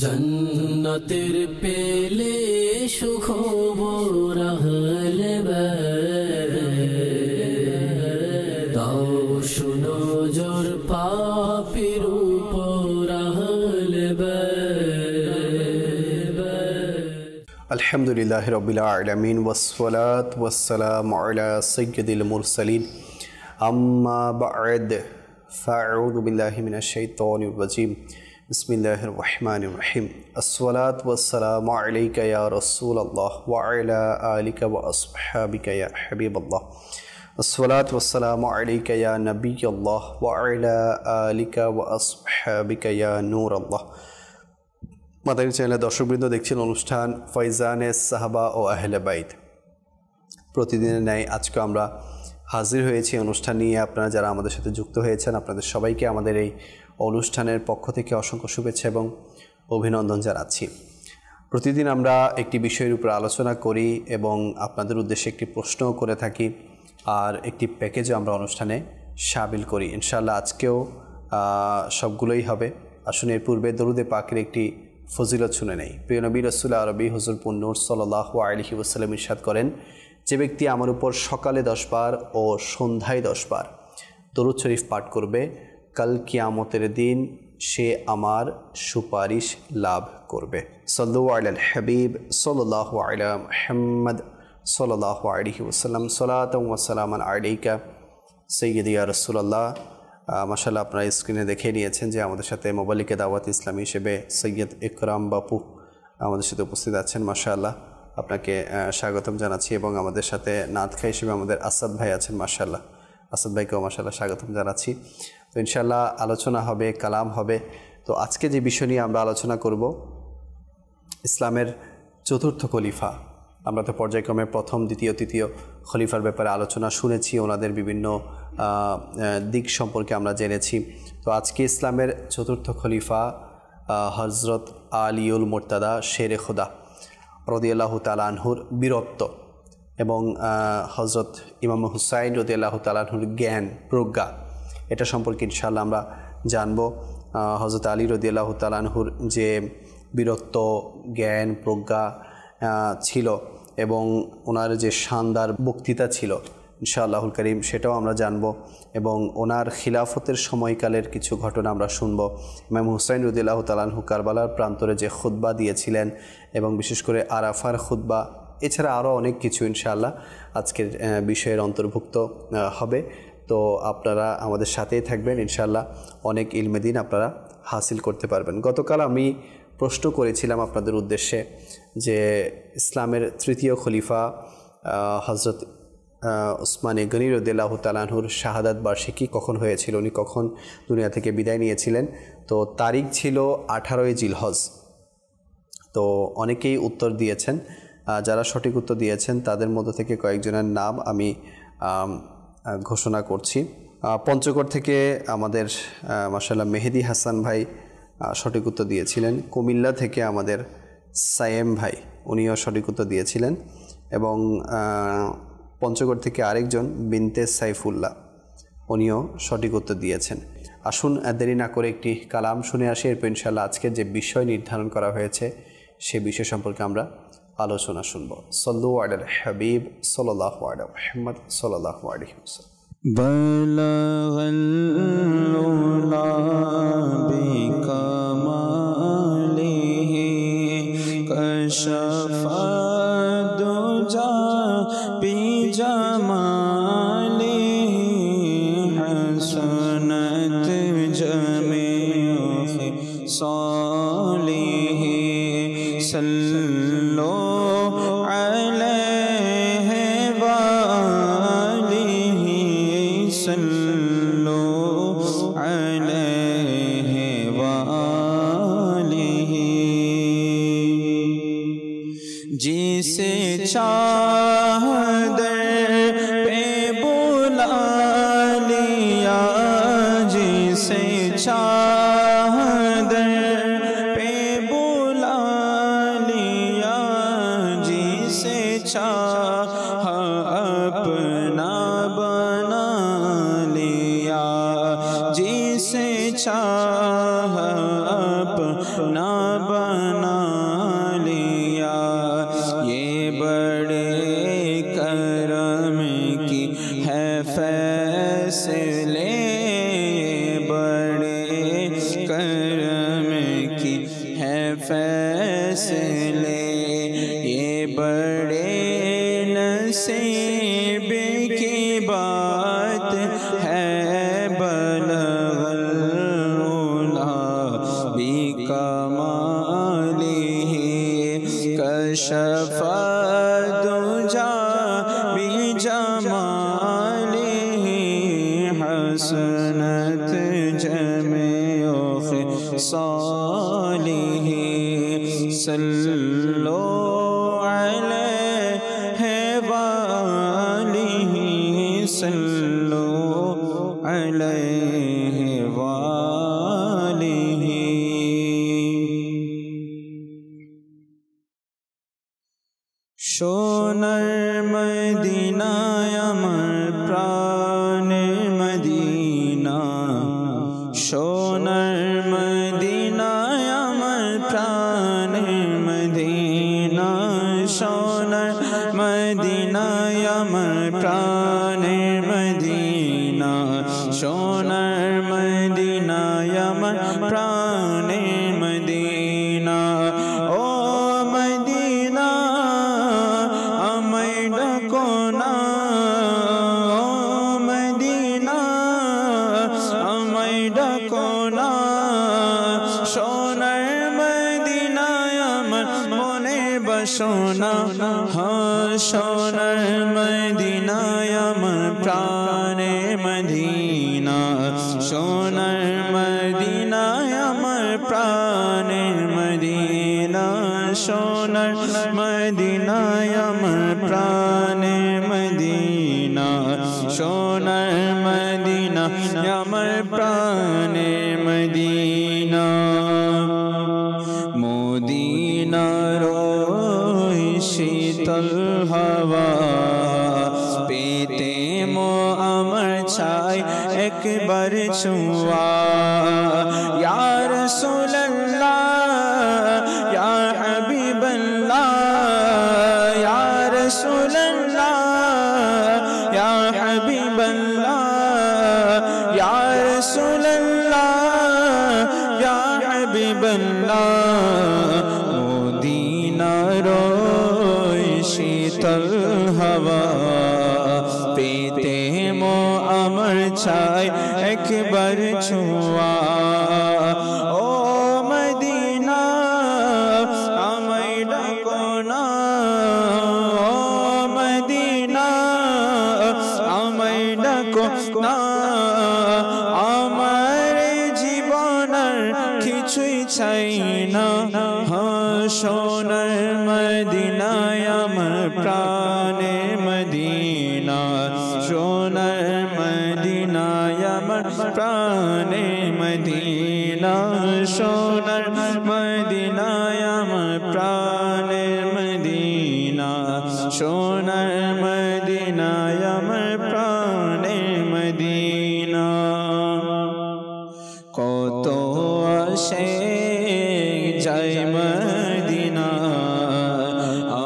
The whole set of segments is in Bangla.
জন্নতের পেলে সুখবর আহলে তাও শুনো জোর পাপীর উপর আহলে আলহামদুলিল্লাহি রাব্বিল আলামিন ওয়াসসালাতু ওয়াসসালামু আলা সাইয়্যিদিল মুরসালিন আম্মা বা'দ ফাআউযু বিল্লাহি মিনাশ শাইতানির রাজীম বিসমিল্লাহির রহমানির রহিম আসসালাতু ওয়াসসালামু আলাইকা ইয়া রাসূলুল্লাহ ওয়া আলা আলিকা ওয়া আসহাবিকা ইয়া হাবিবাল্লাহ আসসালাতু ওয়াসসালামু আলাইকা ইয়া নাবিয়াল্লাহ ওয়া আলা আলিকা ওয়া আসহাবিকা ইয়া নূরাল্লাহ। মাদানী চ্যানেলের দর্শকবৃন্দ দেখছেন অনুষ্ঠান ফয়জানে সাহাবা ও আহলে বাইত। প্রতিদিনের ন্যায় আজকে আমরা হাজির হয়েছি অনুষ্ঠান নিয়ে। আপনারা যারা আমাদের সাথে যুক্ত হয়েছেন আপনাদের সবাইকে আমাদের এই অনুষ্ঠানের পক্ষ থেকে অসংখ্য শুভেচ্ছা এবং অভিনন্দন জানাচ্ছি। প্রতিদিন আমরা একটি বিষয়ের উপর আলোচনা করি এবং আপনাদের উদ্দেশ্যে একটি প্রশ্নও করে থাকি, আর একটি প্যাকেজও আমরা অনুষ্ঠানে শামিল করি। ইনশাআল্লাহ আজকেও সবগুলোই হবে। আসুন এর পূর্বে দরুদে পাকের একটি ফজিলত শুনে নেই। প্রিয় নবী রাসূল আরবি হুজুর পুন্নুর সাল্লাল্লাহু আলাইহি ওয়াসাল্লাম ইরশাদ করেন, যে ব্যক্তি আমার উপর সকালে 10 বার ও সন্ধ্যায় 10 বার দরুদ শরীফ পাঠ করবে, কাল কিয়ামতের দিন সে আমার সুপারিশ লাভ করবে। সাল্লু আলাল হাবিব সাল্লাল্লাহু আলা মুহাম্মদ সাল্লাল্লাহু আলাইহি ওয়াসাল্লাম সালাতাও ওয়া সালামান আলাইকা সাইয়্যিদি ইয়া রাসূলুল্লাহ। মাশাআল্লাহ আপনারা স্ক্রিনে দেখে নিয়েছেন যে আমাদের সাথে মোবালিকে দাওয়াত ইসলামী হিসেবে সৈয়দ ইকরাম বাপু আমাদের সাথে উপস্থিত আছেন। মাশাআল্লাহ আপনাকে স্বাগতম জানাচ্ছি এবং আমাদের সাথে নাতখা হিসেবে আমাদের আসাদ ভাই আছেন। মাশাআল্লাহ আসাদ ভাইকেও মাশাআল্লাহ স্বাগতম জানাচ্ছি। তো ইনশাআল্লাহ আলোচনা হবে, কালাম হবে। তো আজকে যে বিষয় নিয়ে আমরা আলোচনা করব, ইসলামের চতুর্থ খলিফা। আমরা তো পর্যায়ক্রমে প্রথম, দ্বিতীয়, তৃতীয় খলিফার ব্যাপারে আলোচনা শুনেছি, ওনাদের বিভিন্ন দিক সম্পর্কে আমরা জেনেছি। তো আজকে ইসলামের চতুর্থ খলিফা হজরত আলিউল মুর্তাদা শেরে খুদা রাদিয়াল্লাহু তাআলা আনহুর বীরত্ব এবং হজরত ইমাম হুসাইন রাদিয়াল্লাহু তাআলা আনহুর জ্ঞান প্রজ্ঞা, এটা সম্পর্কে ইনশাআল্লাহ আমরা জানব। হজরত আলী রাদিয়াল্লাহু তাআলা আনহুর যে বীরত্ব, জ্ঞান, প্রজ্ঞা ছিল এবং ওনার যে শানদার বক্তৃতা ছিল ইনশাআল্লাহুল কারীম, সেটাও আমরা জানব এবং ওনার খিলাফতের সময়কালের কিছু ঘটনা আমরা শুনব। ইমাম হুসাইন রাদিয়াল্লাহু তাআলা আনহু কারবালার প্রান্তরে যে খুতবা দিয়েছিলেন এবং বিশেষ করে আরাফার খুতবা, এছাড়া আরও অনেক কিছু ইনশাআল্লাহ আজকের বিষয়ের অন্তর্ভুক্ত হবে। তো আপনারা আমাদের সাথেই থাকবেন, ইনশাআল্লাহ অনেক ইলমে দ্বীন আপনারা হাসিল করতে পারবেন। গতকাল আমি প্রশ্ন করেছিলাম আপনাদের উদ্দেশ্যে যে ইসলামের তৃতীয় খলিফা হজরত উসমানে গনি রাদিয়াল্লাহু তাআলা আনহুর শাহাদাত বার্ষিকী কখন হয়েছিল, উনি কখন দুনিয়া থেকে বিদায় নিয়েছিলেন। তো তারিখ ছিল 18ই জিলহজ। তো অনেকেই উত্তর দিয়েছেন, যারা সঠিক উত্তর দিয়েছেন তাদের মধ্য থেকে কয়েকজনের নাম আমি ঘোষণা করছি। পঞ্চগড় থেকে আমাদের মাশাআল্লাহ মেহেদি হাসান ভাই সঠিক উত্তর দিয়েছিলেন। কুমিল্লা থেকে আমাদের সায়েম ভাই, উনিও সঠিক উত্তর দিয়েছিলেন এবং পঞ্চগড় থেকে আরেকজন বিনতে সাইফুল্লাহ, উনিও সঠিক উত্তর দিয়েছেন। আসুন দেরি না করে একটি কালাম শুনে আসি, এরপর ইনশাআল্লাহ আজকের যে বিষয় নির্ধারণ করা হয়েছে সে বিষয় সম্পর্কে আমরা আলোচনা শুনব। সাল্লু আলাল হাবিব সাল্লাল্লাহু আলা মুহাম্মদ সাল্লাল্লাহু আলাইহি ওয়াসাল্লাম। বালাগাল উলা বিকামালিহি কাশাফা দুজা বিজামালিহি হাসানাত জামিউ সালিহি সাল্লু আলাইহি ওয়া আলিহি সাল্লু আলাইহি ওয়া আলিহি। जिसे चादर पे बुला लिया, जिसे चादर पे बुला लिया, जिसे चाहा अपना बना लिया, जिसे चाहा अपना بنا لیا، یہ بڑے کرم کی ہے فیصلے، بڑے کرم کی ہے فیصلے، یہ بڑے نصیب کی بات ہے، بلغ العلا بکمالہ، کشف الدجی بجمالہ، حسنت جمیع خصالہ، صلو علیہ وآلہ، صلو علیہ وآلہ۔ সোনার মদিনায় আমার প্রাণের মদিনা, সোনার মদিনায় আমার প্রাণের মদিনা, সোনার মদিনায় আমার প্রাণের মদিনা, সোনার মদিনায় আমার প্রাণের মদিনা। ও মদিনা আমায় ডাকো না, ও মদিনা আমায় ডাকো না, সোনার মদিনায় আমার মনে বাসনা, হ্যাঁ সোনার মদিনায় আমার প্রাণের মদিনা, সোনার মদিনায় আমার প্রাণের মদিনা, সোনার মদিনায় আমার প্রাণের মদিনা, সোনার মদিনায় আমার প্রাণের মদিনা। মদিনার ওই শীতল হাওয়া পেতে মো আমার ছাই একবার ছোঁয়া, ইয়া রাসূলুল্লাহ ইয়া হাবিবাল্লাহ, ইয়া রাসূলুল্লাহ ইয়া হাবিবাল্লাহ, ইয়া রাসূলুল্লাহ ইয়া হাবিবাল্লাহ। মদিনার ওই শীতল হাওয়া পেতে মো আমার ছাই একবার ছোঁয়া, ও মদিনা আমায় ডাকো না, ও মদিনা আমায় ডাকো না, আমার জীবনের কিছুই চাই না, হ্যাঁ সোনার মদিনায় আমার প্রাণের মদিনা, সোনার মদিনায় আমার প্রাণের মদিনা, সোনার মদিনায় আমার প্রাণের মদিনা, সোনার মদিনায় আমার প্রাণের মদিনা। কত আসে যায় মদিনা,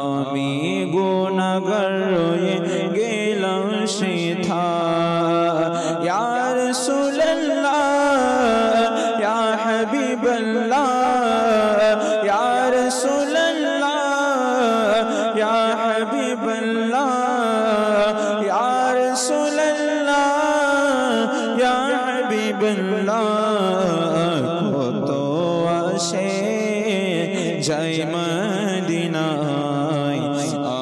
আমি গুনাহগার রয়ে গেলাম সেথা, ইয়া রাসূলুল্লাহ ইয়া হাবিবাল্লাহ, ইয়া রাসূলুল্লাহ ইয়া হাবিবাল্লাহ, ইয়া রাসূলুল্লাহ ইয়া হাবিবাল্লাহ। কত আসে যায় মদিনায়,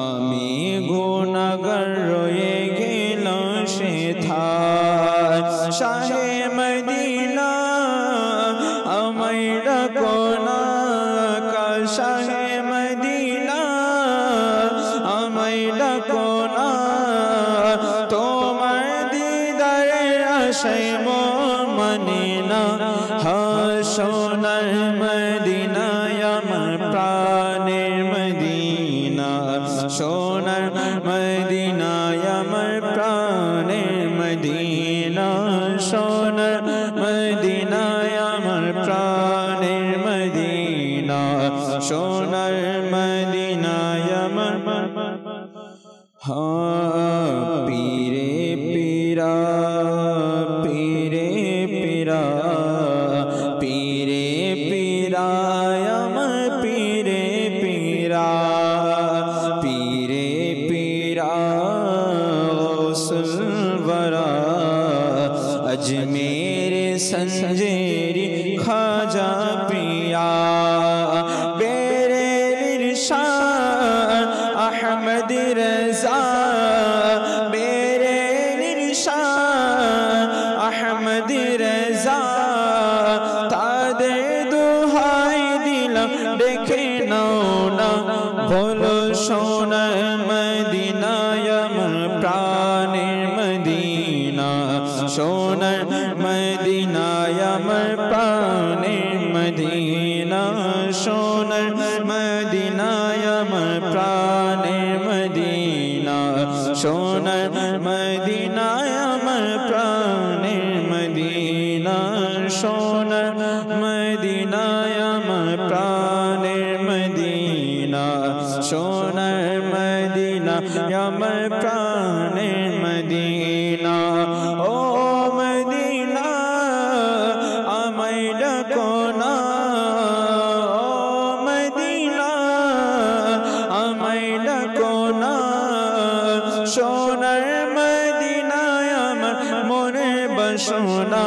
আমি গুনাহগার রয়ে গেলাম সেথায়, শাহে মদিনা আমায় ডাকো না, শাহে মদিনা আমায় ডাকো না, তোমার দিদারের আশায় মন মানে না, হ্যাঁ সোনার মদিনায় আমার প্রাণের মদিনা, সোনার মদিনায় আমার প্রাণের মদিনা, সোনার মদিনায় আমার প্রাণের মদিনা, সোনার মদিনায় আমার পীরে পীরা পীরে পীরা পীরে পীরা আমার পীরে পীরা পীরে পীরা গৌসুল বরা अजमेर संजेरी खाजा पिया बेरे निशान अहमद रजा बेरे निशान अहमद रजा तादे दुहाई दिलम देखे नौना बोलो सोना मदीना यमन प्राणेर मदीना সোনার মদিনায় আমার প্রাণের মদিনা সোনার মদিনায় আমার প্রাণের মদিনা সোনার মদিনায় আমার প্রাণের মদিনা সোনার মদিনায় আমার প্রাণের মদিনা সোনার মদিনায় আমার প্রাণের মদিনা ও মদিনা আমায় ডাকো না ও মদিনা আমায় ডাকো না সোনার মদিনায় আমার মনে বাসনা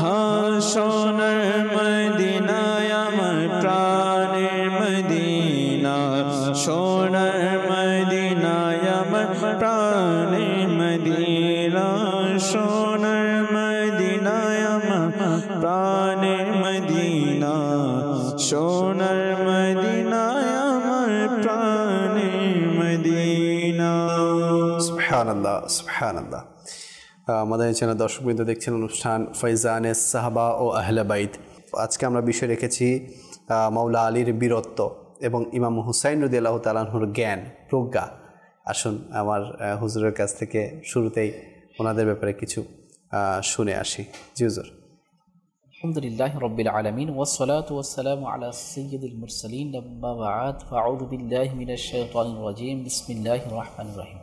হ্যাঁ সোনার মদিনায় আমার প্রাণের মদিনা সোনার মদিনায় আমার প্রাণের মদিনা সোনার মদিনায় আমার প্রাণের মদিনা সোনার মদিনায় আমার প্রাণের মদিনা সুবহানাল্লাহ সুবহানাল্লাহ। আমাদের চ্যানেল দর্শকবৃন্দ দেখছেন অনুষ্ঠান ফয়জানে সাহাবা ও আহলে বাইত। আজকে আমরা বিষয় রেখেছি মাওলা আলীর বীরত্ব এবং ইমাম হুসাইন রাদিয়াল্লাহু তাআলা আনহুর জ্ঞান প্রজ্ঞা। আসুন আমার হুজুরের কাছ থেকে শুরুতেই ওনাদের ব্যাপারে কিছু শুনে আসি। জি হুজুর। আলহামদুলিল্লাহ রাব্বিল আলামিন ওয়াসসালাতু ওয়াসসালামু আলা সাইয়্যিদিল মুরসালিন আম্মা বা'দ ফাআউযু বিল্লাহি মিনাশ শাইতানির রাজীম বিসমিল্লাহির রহমানির রহিম।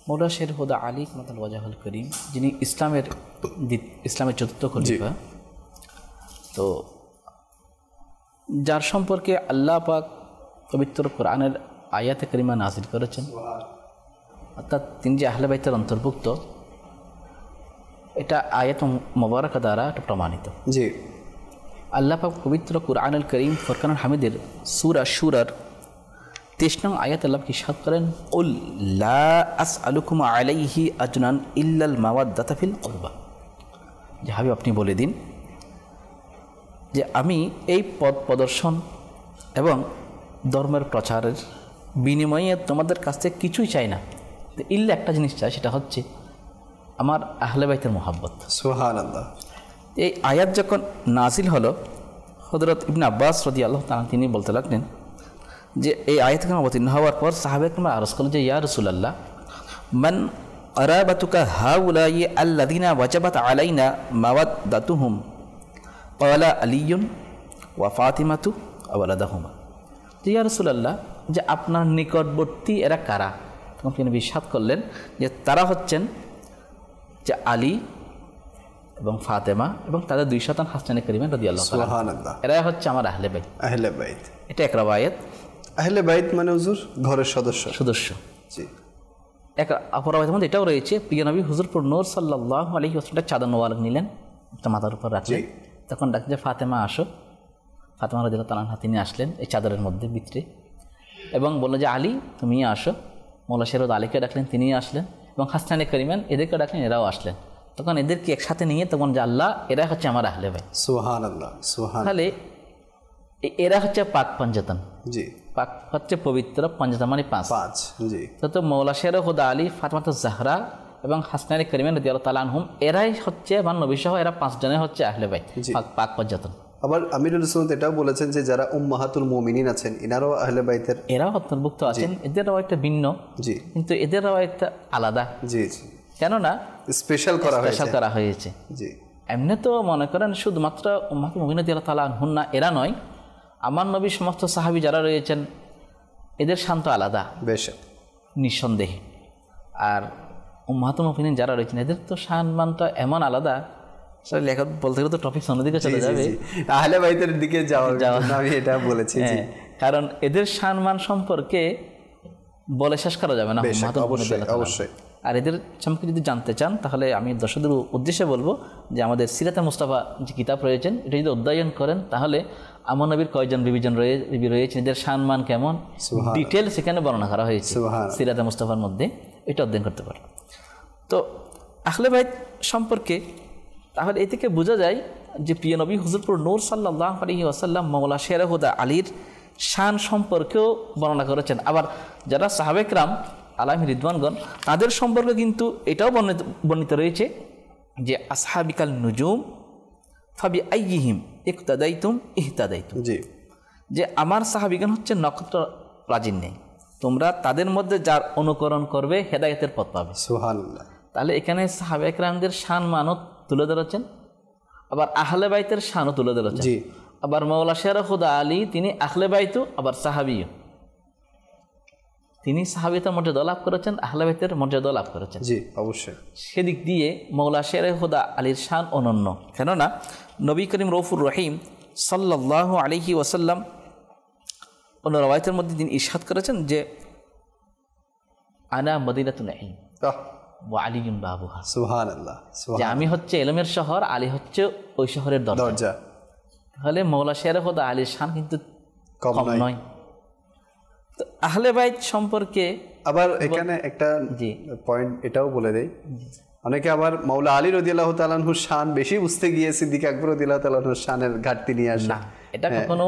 মওলা শের হুদা আলী কামাল ওয়াজহুল করিম, যিনি ইসলামের চতুর্থ খলিফা, তো যার সম্পর্কে আল্লাহ পাক পবিত্র কোরআনের আয়াতে কারিমা নাযিল করেছেন, অর্থাৎ তিনি যে আহলে বাইতের অন্তর্ভুক্ত, এটা আয়াত মুবারাকা দ্বারা এটা প্রমাণিত। জি, আল্লাহ পাক পবিত্র কোরআনুল করিম ফুরকানুল হামিদের সূরা শুরার 23 নং আয়াত আল্লাহ ইরশাদ করেন, কুল লা আসআলুকুম আলাইহি আজরান ইল্লাল মাওয়াদ্দাতা ফিল কুরবা। যে হাবিব, আপনি বলে দিন যে আমি এই পথ প্রদর্শন এবং ধর্মের প্রচারের বিনিময়ে তোমাদের কাছ থেকে কিছুই চাই না, ইল্লা একটা জিনিস চাই, সেটা হচ্ছে আমার আহলে বাইতের মোহাব্বত। সুবহানাল্লাহ। এই আয়াত যখন নাজিল হলো, হযরত ইবনে আব্বাস রাদিয়াল্লাহু তাআলা তিনি বলতে লাগলেন যে এই আয়াত অবতীর্ণ হওয়ার পর সাহাবায়ে আরজ করলেন যে ইয়া রাসূলুল্লাহ, মান আরাবাতুকা হাউলাই আল্লাযিনা ওয়াজাবাত আলাইনা মাওয়াদ্দাতুহুম ক্বালা আলিয়ুন ওয়া ফাতিমাতু ওয়ালাদাহুমা। যে ইয়া রাসূলুল্লাহ, যে আপনার নিকটবর্তী এরা কারা? তখন তিনি ইরশাদ করলেন যে তারা হচ্ছেন যে আলী এবং ফাতেমা এবং তাদের 2 সন্তান হাসান কারিম রাদিয়াল্লাহু তাআলা। সুবহানাল্লাহ। এরা হচ্ছে আমার আহলে বাইত। আহলে বাইত, এটা এক রাওয়ায়াত। আহলে বাইত মানে হুজুর ঘরের সদস্য। জি। এক অপর রাওয়ায়াতের মধ্যে এটাও রয়েছে, প্রিয় নবী হুজুর পুর নূর সাল্লাল্লাহু আলাইহি ওয়াসাল্লাম চাদর মোবারক নিলেন, মাথার উপর রাখলেন, তখন ডাকলেন যে ফাতেমা আসো। ফাতেমা রাদিয়াল্লাহু তাআলা আনহা তিনি আসলেন এই চাদরের মধ্যে ভিতরে, এবং বললেন যে আলী তুমি আসো। মওলা শের হুদা আলীকে ডাকলেন, তিনি আসলেন, এবং হাসানে কারিমান এদেরকে ডাকলেন, এরাও আসলেন। তখন এদেরকে একসাথে নিয়ে তখন যে আল্লাহ, এরা হচ্ছে আমার আহলে বাইত। সুবহানাল্লাহ সুবহানাল্লাহ। তাহলে এরা হচ্ছে পাক পঞ্জতন। জি, পাক হচ্ছে পবিত্র, পঞ্জতন মানে 5। জি। তো মওলা শের হুদা আলী, ফাতেমাতুজ জাহরা এবং হাসানে কারিমান রাদিয়াল্লাহু তাআলা আনহুম, এরাই হচ্ছে আমার নবী সহ এরা 5 জনে হচ্ছে আহলে বাইত, পাক পঞ্জতন। আবার আমিরুল সুন্নাত এটাও বলেছেন যে যারা উম্মাহাতুল মুমিনিন আছেন এনারাও আহলে বাইতের, এরাও অন্তর্ভুক্ত আছেন। এদেরও একটা ভিন্ন, জি, কিন্তু এদেরও একটা আলাদা। জি জি, কেননা স্পেশাল করা হয়েছে। জি। এমনি তো মনে করেন শুধুমাত্র উম্মাহাতুল মুমিনিন রাদিয়াল্লাহু তাআলা আনহুম না, এরা নয়, আমার নবী সমস্ত সাহাবী যারা রয়েছেন এদের শান তো আলাদা বেশ, নিঃসন্দেহে, আর উম্মাহাতুল মুমিনিন যারা রয়েছেন এদের তো সম্মানটা এমন আলাদা, আসলে লেখক বলতে গেলে তো টপিক অন্যদিকে চলে যাবে, আহলে বাইতের দিকে যাওয়ার জন্য আমি এটা বলেছি। কারণ এদের সম্মান সম্পর্কে বলে শেষ করা যাবে না। অবশ্যই। আর এদের সম্পর্কে যদি জানতে চান তাহলে আমি দর্শকদের উদ্দেশ্যে বলবো যে আমাদের সিরাতে মুস্তাফা যে কিতাব রয়েছেন এটা যদি অধ্যয়ন করেন তাহলে আমার নবীর কয়জন বিবি রয়েছেন, এদের সম্মান কেমন, ডিটেল সেখানে বর্ণনা করা হয়েছে সিরাতে মুস্তাফার মধ্যে, এটা অধ্যয়ন করতে পারেন। তো আহলে বাইত সম্পর্কে তাহলে এ থেকে বোঝা যায় যে প্রিয় নবী হুজুরপুর নূর সাল্লাল্লাহু আলাইহি ওয়াসাল্লাম মাওলা শেরে হুদা আলীর শান সম্পর্কেও বর্ণনা করেছেন। আবার যারা সাহাবে কিরাম আলাইহিম রিদওয়ানগণ তাদের সম্পর্কে কিন্তু এটাও বর্ণিত রয়েছে যে আসহাবিকাল নুজুম ফাবি আইয়িহিম ইকতাদাইতুম ইহতাদাইতুম, যে আমার সাহাবিগণ হচ্ছে নক্ষত্র প্রাচীন্যে, তোমরা তাদের মধ্যে যার অনুকরণ করবে হেদায়েতের পথ পাবে। সুবহানাল্লাহ। তাহলে এখানে সাহাবে কিরামদের শান মানত তুলে ধরেছেন, আবার আহলে বাইতের শানও তুলে ধরেছেন। আবার মাওলা শেরে হুদা আলী তিনি আহলে বাইতও আবার সাহাবিও, তিনি সাহাবিয়তের মর্যাদা লাভ করেছেন, আহলে বাইতের মর্যাদা লাভ করেছেন। জি অবশ্যই। সেদিক দিয়ে মাওলা শেরে হুদা আলীর শান অনন্য, কেননা নবী করিম রউফুর রহিম সাল্লাল্লাহু আলাইহি ওয়াসাল্লাম অন্য রওয়ায়াতের মধ্যে তিনি ইরশাদ করেছেন যে আনা মদিনাতুল ইলম ওয়া আলিয়ুন বাবুহা। সুবহানাল্লাহ। যে আমি হচ্ছে ইলমের শহর, আলী হচ্ছে ওই শহরের দরজা। তাহলে মাওলা শেরে হুদা আলীর শান কিন্তু কম নয়। তো আহলে বাইত সম্পর্কে আবার এখানে একটা পয়েন্ট এটাও বলে দেই, অনেকে আবার মাওলা আলী রাদিয়াল্লাহু তাআলা আনহুর শান বেশি বুঝতে গিয়ে সিদ্দিক আকবর রাদিয়াল্লাহু তাআলা আনহুর শানের ঘাটতি নিয়ে আসে। না, এটা কখনো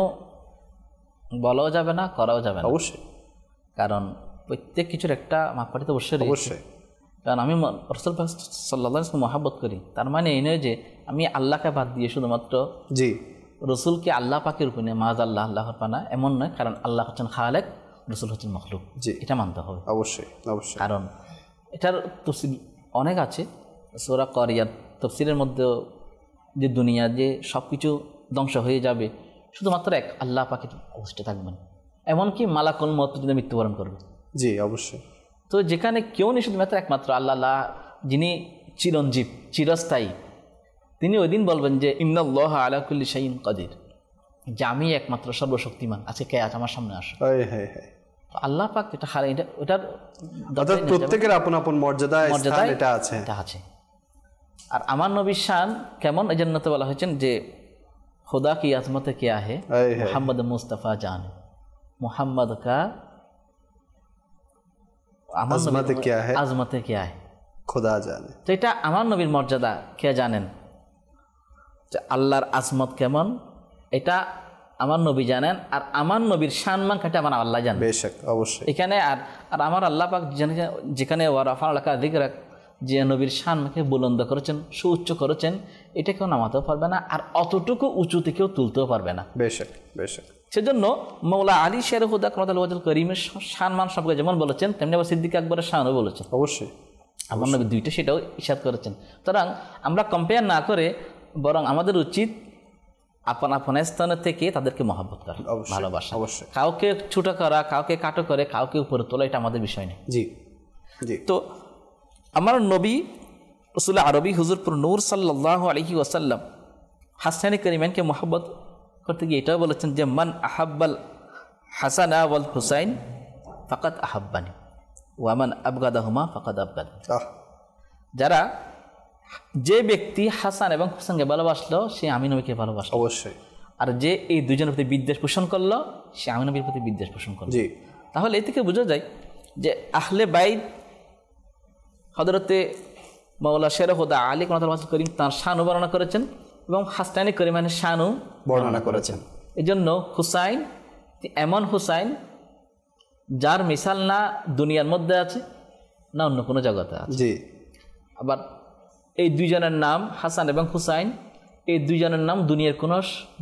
বলাও যাবে না, করাও যাবে না। অবশ্যই, কারণ প্রত্যেক কিছুর একটা মাপকাঠি তো অবশ্যই। কারণ আমি রাসূল সাল্লাল্লাহু আলাইহি ওয়াসাল্লাম মহব্বত করি, তার মানে এই নয় যে আমি আল্লাহকে বাদ দিয়ে শুধুমাত্র রসুলকে আল্লাহ পাকের উপর নিয়ে মাজ আল্লাহ আল্লাহর পানা, এমন নয়। কারণ আল্লাহ হচ্ছেন খালেক, রসুল হচ্ছেন মখলুক, এটা মানতে হবে অবশ্যই। কারণ এটার তফসির অনেক আছে, সূরা করিয়ার তফসিরের মধ্যে যে দুনিয়া যে সব কিছু ধ্বংস হয়ে যাবে শুধুমাত্র এক আল্লাহ পাকের অবস্থা থাকবেন, এমনকি মালাকুল মউত যদি মৃত্যুবরণ করবে। অবশ্যই। তো যেখানে কেউ নেই, শুধুমাত্র একমাত্র আল্লাহ যিনি চিরঞ্জীব চিরস্থায়ী, তিনি ওই দিন বলবেন যে ইন্নাল্লাহা আলা কুল্লি শাইইন কাদির, যে আমি একমাত্র সর্বশক্তিমান, আজকে কে আছে আমার সামনে আসো। আল্লাহ পাক এটা হারে, এটার প্রত্যেকের আপন আপন মর্যাদা এটা আছে। আর আমার নবীর শান কেমন, এই জন্য তো বলা হয়েছেন যে खुदा की अजमत क्या है मोहम्मद मुस्तफ़ा जान, मोहम्मद का আজমত क्या है, আজমত क्या है खुदा जाने। তো এটা আমার নবীর মর্যাদা কে জানেন, যে আল্লাহর আজমত কেমন এটা আমার নবী জানেন, আর আমার নবীর সম্মান কাটে আমার আল্লাহ জানেন। বেশক অবশ্যই। এখানে আর আমার আল্লাহ পাক যেখানে ওয়ারাফা লাকা যিকরাক, যে নবীর শানকে বুলন্দ করেছেন, সুউচ্চ করেছেন, এটা কেউ নামাতেও পারবে না, আর অতটুকু উঁচুতে কেউ তুলতেও পারবে না। বেশক বেশক। সেজন্য মৌলা আলী শেরে হুদা ওয়াজুল করিমের সম্মান সম্পর্কে যেমন বলেছেন, তেমনি আবার সিদ্দিক আকবরের শানও বলেছেন। অবশ্যই আমার নবী দুইটা সেটাও ইরশাদ করেছেন। সুতরাং আমরা কম্পেয়ার না করে বরং আমাদের উচিত আপন আপন স্থানের থেকে তাদেরকে মহব্বত করা, ভালোবাসা। অবশ্যই। কাউকে ছোট করা, কাউকে কাটো করে, কাউকে উপরে তোলা, এটা আমাদের বিষয় নেই। তো আমার নবী রসুল আরবি হুজুরপুর নূর সাল্লাল্লাহু আলাইহি ওয়াসাল্লাম হাসান করিমানকে মহব্বত করতে গিয়ে এটাও বলেছেন যে মান আহাব্বাল হাসানা ওয়াল হুসাইন ফাকাদ আহাব্বানি ওয়া মান আবগাদাহুমা ফাকাদ আবগাদানি। যারা যে ব্যক্তি হাসান এবং হুসাইনকে ভালোবাসলো সে আমি নবীকে ভালোবাসলো। অবশ্যই। আর যে এই দুজনের প্রতি বিদ্বেষ পোষণ করলো সে আমি নবীর প্রতি বিদ্বেষ পোষণ করলো। তাহলে এ থেকে বোঝা যায় যে আহলে বাইত হযরতে মাওলা শেরে হুদা আলী রাদিয়াল্লাহু করিম তার শানও বর্ণনা করেছেন এবং হাসান করিমানের শানও বর্ণনা করেছেন। এই জন্য হুসাইন এমন হুসাইন যার মিসাল না দুনিয়ার মধ্যে আছে না অন্য কোনো জগতে আছে। আবার এই দুইজনের নাম হাসান এবং হুসাইন, এই দুইজনের নাম দুনিয়ার কোনো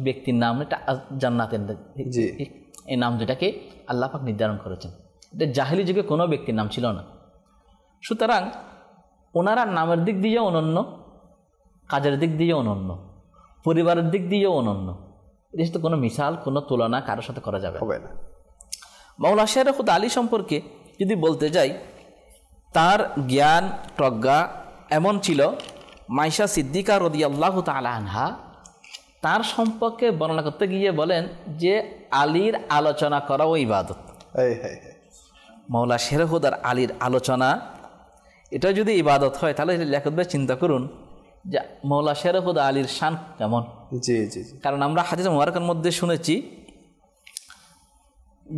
ব্যক্তির নাম, এটা জান্নাতের এই নাম যেটাকে আল্লাহ পাক নির্ধারণ করেছেন, এটা জাহেলি যুগে কোনো ব্যক্তির নাম ছিল না। সুতরাং ওনারা নামের দিক দিয়েও অনন্য, কাজের দিক দিয়েও অনন্য, পরিবারের দিক দিয়েও অনন্য। এর সাথে কোনো মিসাল, কোনো তুলনা কারোর সাথে করা যাবে হবে না। মাওলানা শের খুদ আলী সম্পর্কে যদি বলতে যাই, তার জ্ঞান প্রজ্ঞা এমন ছিল, মাইশা সিদ্দিকা রাদিয়াল্লাহু তাআলা আনহা তার সম্পর্কে বর্ণনা করতে গিয়ে বলেন যে আলীর আলোচনা করা ও ইবাদত। মাওলানা শের খুদ আর আলীর আলোচনা এটা যদি ইবাদত হয়, তাহলে লেখক ভাই চিন্তা করুন যে মাওলানা শের খুদ আলীর শান কেমন। জি জি জি। কারণ আমরা হাদিস মুবারকের মধ্যে শুনেছি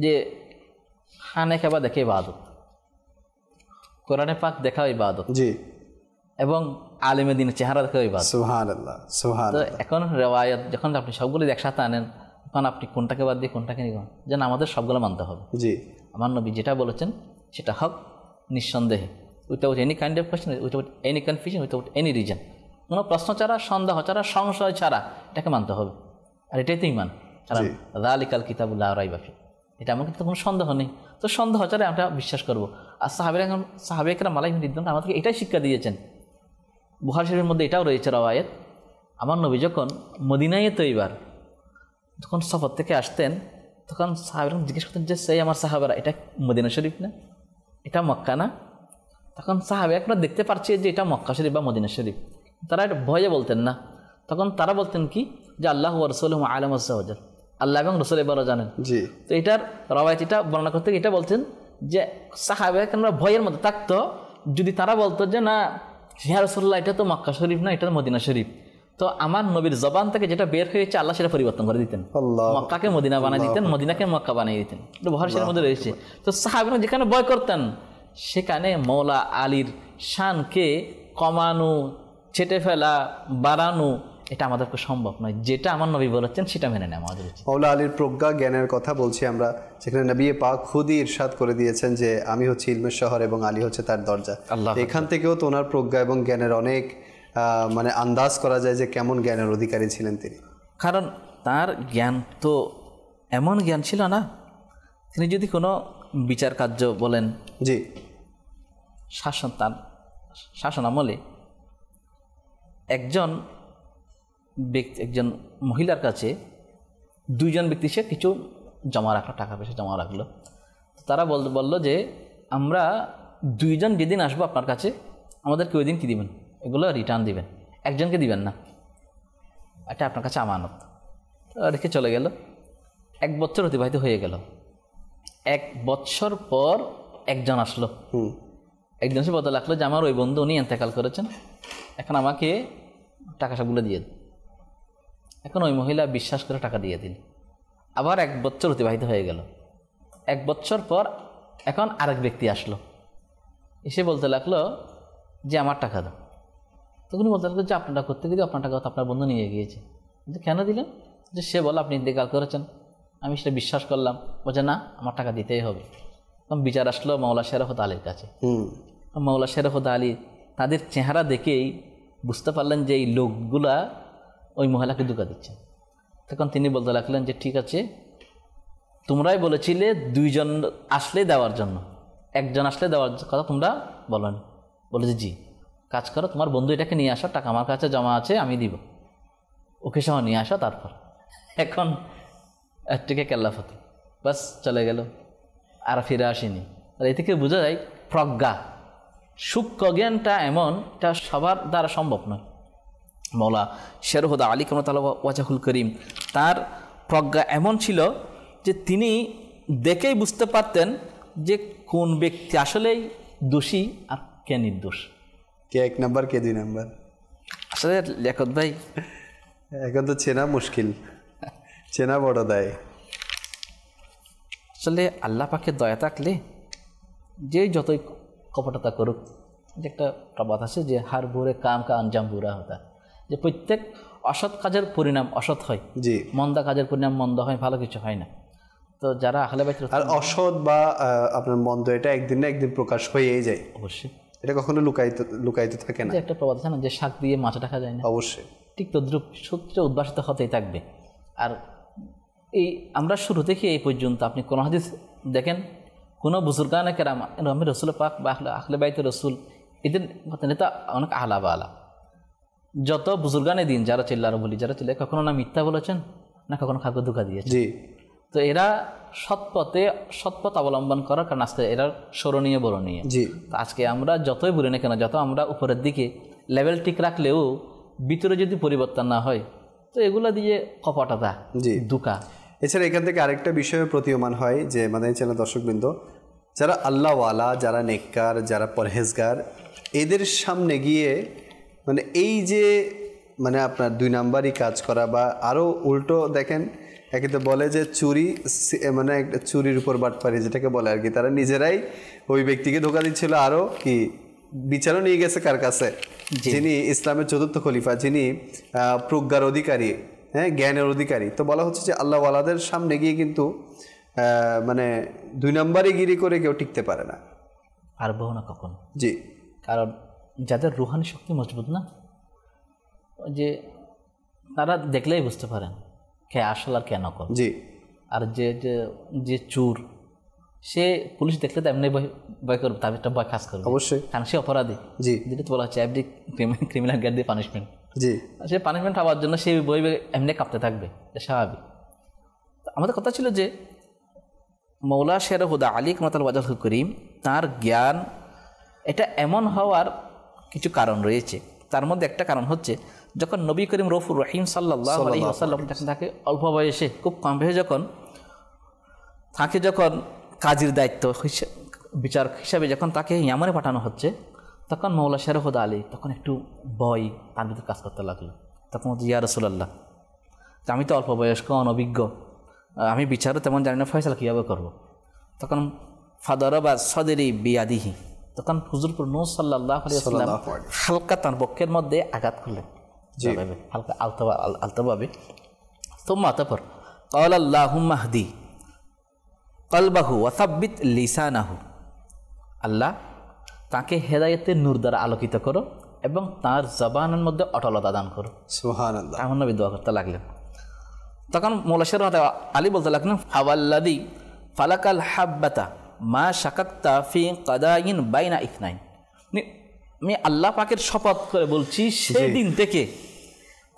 যে খানে খাবা দেখে ইবাদত, কোরআনে পাক দেখা ইবাদত, জি, এবং আলেমে দিনের চেহারা দেখা ইবাদত। সুবহানাল্লাহ তো সুবহানাল্লাহ। এখন রেওয়ায়াত যখন আপনি সবগুলো একসাথে আনেন, তখন আপনি কোনটাকে বাদ দিয়ে কোনটাকে নিবেন? যেন আমাদের সবগুলো মানতে হবে। জি, আমার নবী যেটা বলেছেন সেটা হক নিঃসন্দেহে, without any kind of question, without any confusion, without any reason, কোনো প্রশ্ন ছাড়া, সন্দেহ ছাড়া, সংশয় ছাড়া এটাকে মানতে হবে। আর এটাই তো ইমান। কারণ যালিকাল কিতাবুল লা রাইবা ফিহ, এটা আমার কিন্তু কোনো সন্দেহ নেই। তো সন্দেহ ছাড়া আমরা বিশ্বাস করবো। আর সাহাবায়ে কেরাম আলাইহিম রিদওয়ান আমাদেরকে এটাই শিক্ষা দিয়েছেন। বুখারী শরীফের মধ্যে এটাও রয়েছে রওয়ায়াত, আমার নবী যখন মদিনায়ে তৈবার যখন সফর থেকে আসতেন, তখন সাহাবারা জিজ্ঞেস করতেন যে সেই আমার সাহাবারা, এটা মদিনা শরীফ না, এটা মক্কা না? তখন সাহাবা একবার দেখতে পারছে যে এটা মক্কা শরীফ বা মদিনা শরীফ, তারা এটা ভয়ে বলতেন না। তখন তারা বলতেন কি যে আল্লাহ ওয়া রাসূলুহু আ'লাম আযza ওয়া জাল, আল্লাহ এবং রাসূল বড় জানেন। জি। তো এটার রওয়ায়াত এটা বর্ণনা করতে এটা বলছেন যে সাহাবায়ে কেরামরা ভয়ের মধ্যে থাকতো, যদি তারা বলতো যে না ইয়া রাসূলুল্লাহ এটা তো মক্কা শরীফ না, এটা তো মদিনা শরীফ, তো আমার নবীর জবান থেকে যেটা বের হয়েছে আল্লাহ সেটা পরিবর্তন করে দিতেন, মক্কাকে মদিনা বানিয়ে দিতেন, মদিনাকে মক্কা বানিয়ে দিতেন। এটা বুখারী শরীফের মধ্যে রয়েছে। তো সাহাবারা যেখানে ভয় করতেন, সেখানে মৌলা আলীর শানকে কমানো, ছেটে ফেলা, বাড়ানো এটা আমাদেরকে সম্ভব নয়। যেটা আমার নবী বলেছেন সেটা মেনে নেওয়া আমাদের উচিত। মাওলা আলীর প্রজ্ঞা জ্ঞানের কথা বলছি আমরা, যেখানে নবী পাক খুদই ইরশাদ করে দিয়েছেন যে আমি হচ্ছে ইলমের শহর এবং আলী হচ্ছে তার দরজা। এখান থেকেও তো ওনার প্রজ্ঞা এবং জ্ঞানের অনেক মানে আন্দাজ করা যায় যে কেমন জ্ঞানের অধিকারী ছিলেন তিনি। কারণ তার জ্ঞান তো এমন জ্ঞান ছিল না, তিনি যদি কোনো বিচার কার্য বলেন, জি, তার শাসন আমলে একজন মহিলার কাছে দুইজন ব্যক্তি সে কিছু জমা রাখলো, টাকা পয়সা জমা রাখলো। তারা বললো যে আমরা দুইজন যেদিন আসবো আপনার কাছে, আমাদেরকে ওই দিন কী দিবেন, এগুলো রিটার্ন দিবেন, একজনকে দিবেন না, এটা আপনার কাছে আমানত। রেখে চলে গেল। 1 বছর অতিবাহিত হয়ে গেল। 1 বছর পর একজন আসলো, একজন সে বলতে লাগলো যে আমার ওই বন্ধু উনি ইন্তেকাল করেছেন, এখন আমাকে টাকা সবগুলো দিয়ে দিন। এখন ওই মহিলা বিশ্বাস করে টাকা দিয়ে দিল। আবার 1 বছর অতিবাহিত হয়ে গেল। 1 বছর পর এখন আরেক ব্যক্তি আসলো, এসে বলতে লাগলো যে আমার টাকা দাও। তখন বলতে লাগলো যে আপনার করতে গিয়ে আপনার টাকা তো আপনার বন্ধু নিয়ে গিয়েছে। যে কেন দিলেন? যে সে বলে আপনি ইন্তেকাল করেছেন, আমি সেটা বিশ্বাস করলাম। বলছে না, আমার টাকা দিতেই হবে। তখন বিচার আসলো মাওলা শের খুদ আলীর কাছে। মাওলা শের খুদ আলী তাদের চেহারা দেখেই বুঝতে পারলেন যে এই লোকগুলা ওই মহিলাকে ধোঁকা দিচ্ছে। তখন তিনি বলতে লাগলেন যে ঠিক আছে, তোমরাই বলেছিলে 2 জন আসলে দেওয়ার জন্য, 1 জন আসলে দেওয়ার কথা তোমরা বলেন। বলে যে জি, কাজ করো, তোমার বন্ধু এটাকে নিয়ে আসো, টাকা আমার কাছে জমা আছে, আমি দিব, ওকে সহ নিয়ে আসো। তারপর এখন একটিকে কেল্লাফতি বাস চলে গেল, আর ফিরে আসেনি। আর এ থেকে বোঝা যায় প্রজ্ঞা, সূক্ষ্ম জ্ঞানটা এমন, এটা সবার দ্বারা সম্ভব নয়। মৌলা শের খুদ আলী কামতাল ওয়াজাহুল করিম, তার প্রজ্ঞা এমন ছিল যে তিনি দেখেই বুঝতে পারতেন যে কোন ব্যক্তি আসলেই দোষী আর কে নির্দোষ, কে 1 নাম্বার কে 2 নাম্বার। আসলে লেখক ভাই এখন তো চেনা মুশকিল, চেনা বড় দায়। আসলে আল্লাহ পাকের দয়া থাকলে যে যতই কপটতা করুক, যে একটা প্রবাদ আছে যে হার বুরে কাম কা আঞ্জাম বুরা হতা, যে প্রত্যেক অসৎ কাজের পরিণাম অসৎ হয়, জি, মন্দা কাজের পরিণাম মন্দ হয়, ভালো কিছু হয় না। তো যারা আহলে বাইত, আর অসৎ বা আপনার মন্দ এটা একদিন না একদিন প্রকাশ হয়েই যায়, অবশ্যই, এটা কখনো লুকায়িত থাকে না। একটা প্রবাদ আছে না যে শাক দিয়ে মাছ ঢাকা যায় না, অবশ্যই ঠিক তদ্রুপ সত্য উদ্ভাসিত হতেই থাকবে। আর এই আমরা শুরু থেকে এই পর্যন্ত আপনি কোন হাদিস দেখেন, কোনো বুজুর্গানে কেরাম, আমি রসুল পাক বা আহলে বাইত রসুল, এদের নেতা অনেক আলা বা আলা, যত বুজুর্গানে দিন যারা চিল্লার বলি, যারা চিল্লা, কখনো না মিথ্যা বলেছেন, না কখনো কাউকে ধোঁকা দিয়েছে? জি। তো এরা সৎপথ অবলম্বন করার কারণ আজকে এরা স্মরণীয় বরণীয়। জি। তো আজকে আমরা যতই বলি না কেন, যত আমরা উপরের দিকে লেভেল ঠিক রাখলেও ভিতরে যদি পরিবর্তন না হয় তো এগুলো দিয়ে কপটতা, ধোঁকা। এছাড়া এখান থেকে আরেকটা বিষয়ে প্রতীয়মান হয় যে মানে চ্যানেল দর্শকবৃন্দ, যারা আল্লাহওয়ালা, যারা নেককার, যারা পরহেজগার, এদের সামনে গিয়ে মানে এই যে মানে আপনার 2 নাম্বারই কাজ করা বা আরও উল্টো দেখেন, একে তো বলে যে চুরি, মানে একটা চুরির উপর বাটপারি যেটাকে বলে আর কি, তারা নিজেরাই ওই ব্যক্তিকে ধোঁকা দিচ্ছিল, আরও কি বিচারও নিয়ে গেছে কার কাছে, যিনি ইসলামের 4র্থ খলিফা, যিনি প্রজ্ঞার অধিকারী, হ্যাঁ, জ্ঞানের অধিকারী। তো বলা হচ্ছে যে আল্লাহওয়ালাদের সামনে গিয়ে কিন্তু মানে 2 নাম্বারই গিরি করে কেউ টিকতে পারে না, পারবো না কখনো। জি। কারণ যাদের রুহানি শক্তি মজবুত না, যে তারা দেখলেই বুঝতে পারেন কে আসল আর কে নকল। জি। আর যে চোর, সে পুলিশ দেখলে তো এমনি ভয় করবে, তার একটা ভয় কাজ করবে অবশ্যই, কারণ সে অপরাধী। জি। যেটা তো বলা হচ্ছে এভরি ক্রিমিনাল গেট দিয়ে পানিশমেন্ট। জি। সে পানিশমেন্ট পাওয়ার জন্য সে বই এমনি কাঁপতে থাকবে, এটা স্বাভাবিক। আমাদের কথা ছিল যে মৌলা শের হুদা আলী কামাতাল ওয়াজহ করিম, তাঁর জ্ঞান এটা এমন হওয়ার কিছু কারণ রয়েছে। তার মধ্যে একটা কারণ হচ্ছে যখন নবী করিম রউফুর রহিম সাল্লাল্লাহু আলাইহি ওয়াসাল্লাম তাকে অল্প বয়সে, খুব কম বয়সে যখন কাজীর দায়িত্ব বিচার হিসাবে যখন তাকে ইয়ামানে পাঠানো হচ্ছে, তখন মৌলা শের হুদা আলী তখন একটু ভয় তার ভিতরে কাজ করতে লাগলো। তখন ইয়া রাসূলুল্লাহ, আমি তো অল্প বয়স্ক, অনভিজ্ঞ, আমি বিচারও তেমন জানি না, ফয়সালা কীভাবে করবো? তখন ফাদারবা সদরি বিয়াদিহি, তখন হুজুরপুর নূর সাল্লাল্লাহু আলাইহি ওয়াসাল্লাম হালকা তার বক্ষের মধ্যে আঘাত করলেন, হালকা আলতোভাবে। সুম্মা তারপর ক্বালা আল্লাহুম্মা হদি কলবাহু ওয়া সাব্বিত লিসানাহু, আল্লাহ তাকে হেদায়েতের নূর দ্বারা আলোকিত করো এবং তার জবানের মধ্যে অটলতা দান করো। সুবহানাল্লাহ। এমন নবী দোয়া করতে লাগলেন। তখন মৌলা শের আলী বলতে লাগলেন, ফাওয়াল্লাযী ফালাকাল হাব্বাতা মা শাকাক্তা ফি কাদাইন বাইনা ইথনাইন, আমি আল্লাহ পাকের শপথ করে বলছি, সেই দিন থেকে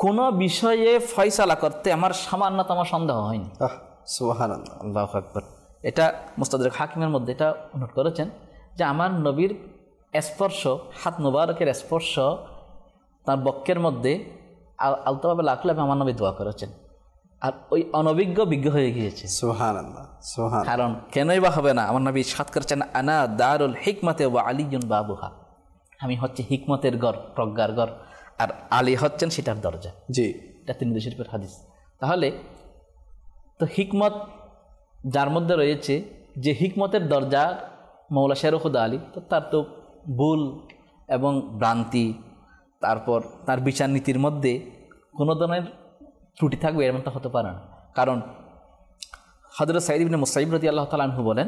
কোনো বিষয়ে ফয়সালা করতে আমার সামান্যতম সন্দেহ হয়নি। সুবহানাল্লাহ, আল্লাহু আকবার। এটা মুস্তাদরাক হাকিমের মধ্যে এটা নোট করেছেন যে আমার নবীর স্পর্শ, হাত মুবারকের স্পর্শ তার বক্ষের মধ্যে আলতোভাবে লাগলে আমার নবী দোয়া করেছেন, আর ওই অনভিজ্ঞ বিজ্ঞ হয়ে গিয়েছে। সুবহানাল্লাহ, সুবহানাল্লাহ। কারণ কেনই বা হবে না, আমার নবী সাত করেছেন আনা দারুল হিকমতে ওয়া আলিয়ুন বাবুহা, আমি হচ্ছে হিকমতের ঘর, প্রজ্ঞার ঘর, আর আলী হচ্ছেন সেটার দরজা। জি। এটা তিরমিজি শরীফের হাদিস। তাহলে তো হিকমত যার মধ্যে রয়েছে, যে হিকমতের দরজা মৌলা শের হুদা আলী, তো তার তো ভুল এবং ভ্রান্তি, তারপর তার বিচার নীতির মধ্যে কোনো ধরনের ত্রুটি থাকবে এমনটা হতে পারে না। কারণ হযরত সাঈদ ইবনে মুসাইয়িব রাদিয়াল্লাহু তাআলা আনহু বলেন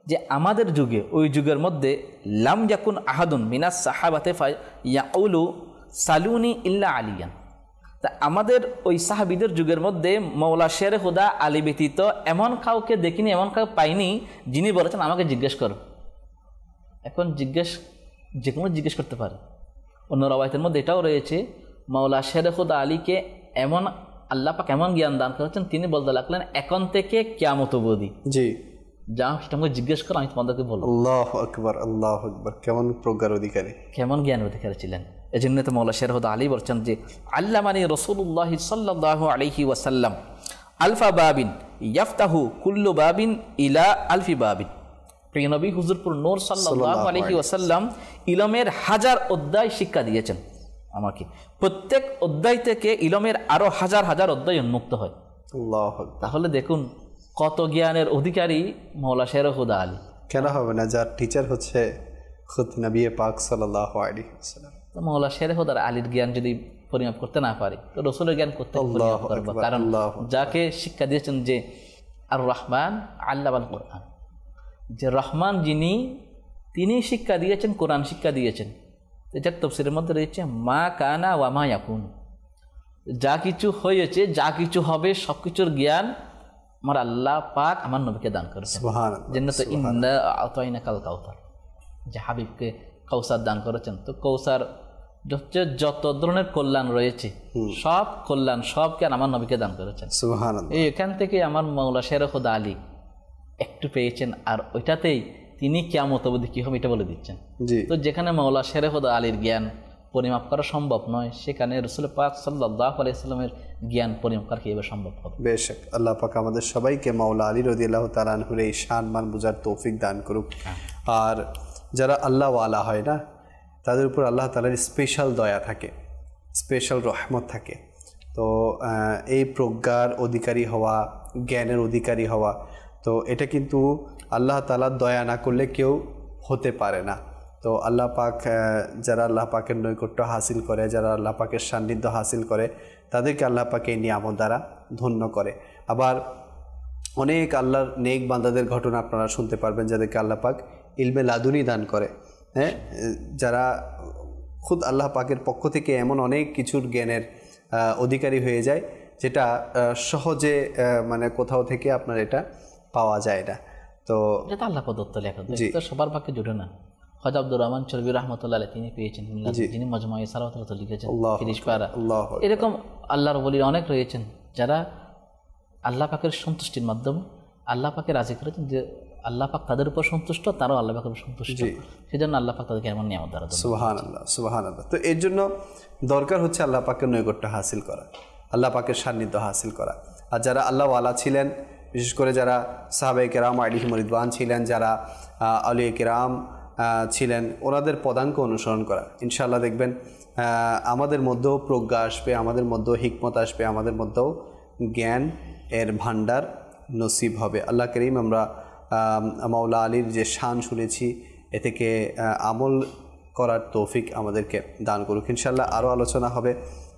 যে আমাদের যুগে, ওই যুগের মধ্যে লাম ইয়াকুন আহাদুন মিনাস সাহাবাতে ইয়াকুলু সালুনি ইল্লা আলিয়ান, তা আমাদের ওই সাহাবীদের যুগের মধ্যে মৌলা শের হুদা আলী ব্যতীত এমন কাউকে দেখিনি, এমন কাউকে পাইনি যিনি বলেছেন আমাকে জিজ্ঞেস করো। এখন যে কোনো জিজ্ঞেস করতে পারে। অন্য রওয়ায়াতের মধ্যে এটাও রয়েছে মৌলা শের হুদা আলীকে এমন আল্লাহ পাক এমন জ্ঞান দান করেছেন, তিনি বলতে লাগলেন এখন থেকে কিয়ামত অবধি জি যা সেটা আমাকে জিজ্ঞেস করো, আমি তোমাদেরকে বলবো। আল্লাহু আকবার, আল্লাহু আকবার। কেমন প্রজ্ঞার অধিকারী, কেমন জ্ঞান অধিকারী ছিলেন। এই জন্য তো মৌলা শের হুদা আলী বলছেন যে আল্লামানি রাসূলুল্লাহ সাল্লাল্লাহু আলাইহি ওয়াসাল্লাম আলফা বাবিন ইয়াফতাহু কুল্লু বাবিন ইলা আলফি বাবিন। প্রিয় নবী হুজুরপুর নূর সাল্লাল্লাহু আলাইহি ওয়াসাল্লাম ইলমের 1000 অধ্যায় শিক্ষা দিয়েছেন আমাকে, প্রত্যেক অধ্যায় থেকে ইলমের আরো হাজার হাজার অধ্যায় উন্মুক্ত হয়। আল্লাহু আকবার। তাহলে দেখুন কত জ্ঞানের অধিকারী মৌলা শের হুদা আলী। কেন হবে না, যার টিচার হচ্ছে খুদ নবী পাক সাল্লাল্লাহু আলাইহি ওয়াসাল্লাম। তো মৌলা শের হুদা আলীর জ্ঞান যদি পরিমাপ করতে না পারি তো রাসূলের জ্ঞান করতে পরিমাপ করব। কারণ যাকে শিক্ষা দিয়েছেন যে আর রহমান আল্লামাল কোরআন, যে রহমান যিনি, তিনি শিক্ষা দিয়েছেন, কোরআন শিক্ষা দিয়েছেন। এটার তাফসীরের মধ্যে রয়েছে মা কানা ওয়া মা ইয়াকুন, যা কিছু হয়েছে, যা কিছু হবে, সব কিছুর জ্ঞান আমার আল্লাহ পাক আমার নবীকে দান করেছেন। সুবহানাল্লাহ। জান্নাত ইন্না আতাইনাকাল কাউসার, যে হাবিবকে কাউসার দান করেছেন। তো কাউসার যত ধরনের কল্যাণ রয়েছে সব কল্যাণ সবকে আমার নবীকে দান করেছেন। সুবহানাল্লাহ। এখান থেকে আমার মৌলা শের খুদা আলী একটু পেয়েছেন, আর ওইটাতেই তিনি কিয়ামত অবধি কি হবে এটা বলে দিচ্ছেন। তো যেখানে মৌলা শের খুদা আলীর জ্ঞান পরিমাপ করা সম্ভব নয়, সেখানে রাসূল পাক সাল্লাল্লাহু আলাইহি সাল্লামের জ্ঞান পরিমাপ করা কিভাবে সম্ভব হবে? বেশক আল্লাহ পাক আমাদের সবাইকে মাওলা আলী রাদিয়াল্লাহু তাআলা আনহুর এই শান-মান বুঝার তৌফিক দান করুক। আর যারা আল্লাহ ওয়ালা হয় না, তাদের উপর আল্লাহ তাআলার স্পেশাল দয়া থাকে, স্পেশাল রহমত থাকে। তো এই প্রজ্ঞার অধিকারী হওয়া, জ্ঞানের অধিকারী হওয়া, তো এটা কিন্তু আল্লাহ তাআলার দয়া না করলে কেউ হতে পারে না। তো আল্লাহ পাক যারা আল্লাহ পাকের নৈকট্য হাসিল করে, যারা আল্লাহ পাকের সান্নিধ্য হাসিল করে, তাদেরকে আল্লাহ পাকে এই নিয়ামত দ্বারা ধন্য করে। আবার অনেক আল্লাহর নেক বান্দাদের ঘটনা আপনারা শুনতে পারবেন, যাদেরকে আল্লাহ পাক ইলমে লাদুনি দান করে। হ্যাঁ, যারা খুদ আল্লাহ পাকের পক্ষ থেকে এমন অনেক কিছুর জ্ঞানের অধিকারী হয়ে যায়, যেটা সহজে মানে কোথাও থেকে আপনার এটা পাওয়া যায় না। তো এটা আল্লাহ প্রদত্ত লেখা, সবার পক্ষে জুটে না। হযরত আব্দুর রহমান চরবি রাহমাতুল্লাহ আলাইহি তিনি পেয়েছেন, যিনি মাজমুয়ে সালাওয়াত লিখেছেন 30 পারা। এরকম আল্লাহর ওলিরা অনেক রয়েছেন যারা আল্লাহ পাকের সন্তুষ্টির মাধ্যমে আল্লাহ পাকে রাজি করেছেন, যে আল্লাহ পাক তাদের উপর সন্তুষ্ট, তারাও আল্লাহ পাকের উপর সন্তুষ্ট, সেজন্য আল্লাহ পাক তাদেরকে এমন নিয়ামত দ্বারা। সুবহানাল্লাহ, সুবহানাল্লাহ। তো এর জন্য দরকার হচ্ছে আল্লাহ পাকের নৈকট্য হাসিল করা, আল্লাহ পাকের সান্নিধ্য হাসিল করা। আর যারা আল্লাহ ওয়ালা ছিলেন, বিশেষ করে যারা সাহাবায়ে কেরাম আলাইহিম রিদওয়ান ছিলেন, যারা আউলিয়া কেরাম ছিলেন, ওনাদের পদাঙ্ক অনুসরণ করা। ইনশাআল্লাহ দেখবেন আমাদের মধ্যেও প্রজ্ঞা আসবে, আমাদের মধ্যেও হিকমত আসবে, আমাদের মধ্যেও জ্ঞান এর ভান্ডার নসিব হবে। আল্লাহ করিম আমরা মাওলা আলীর যে শান শুনেছি, এ থেকে আমল করার তৌফিক আমাদেরকে দান করুক। ইনশাআল্লাহ আরও আলোচনা হবে,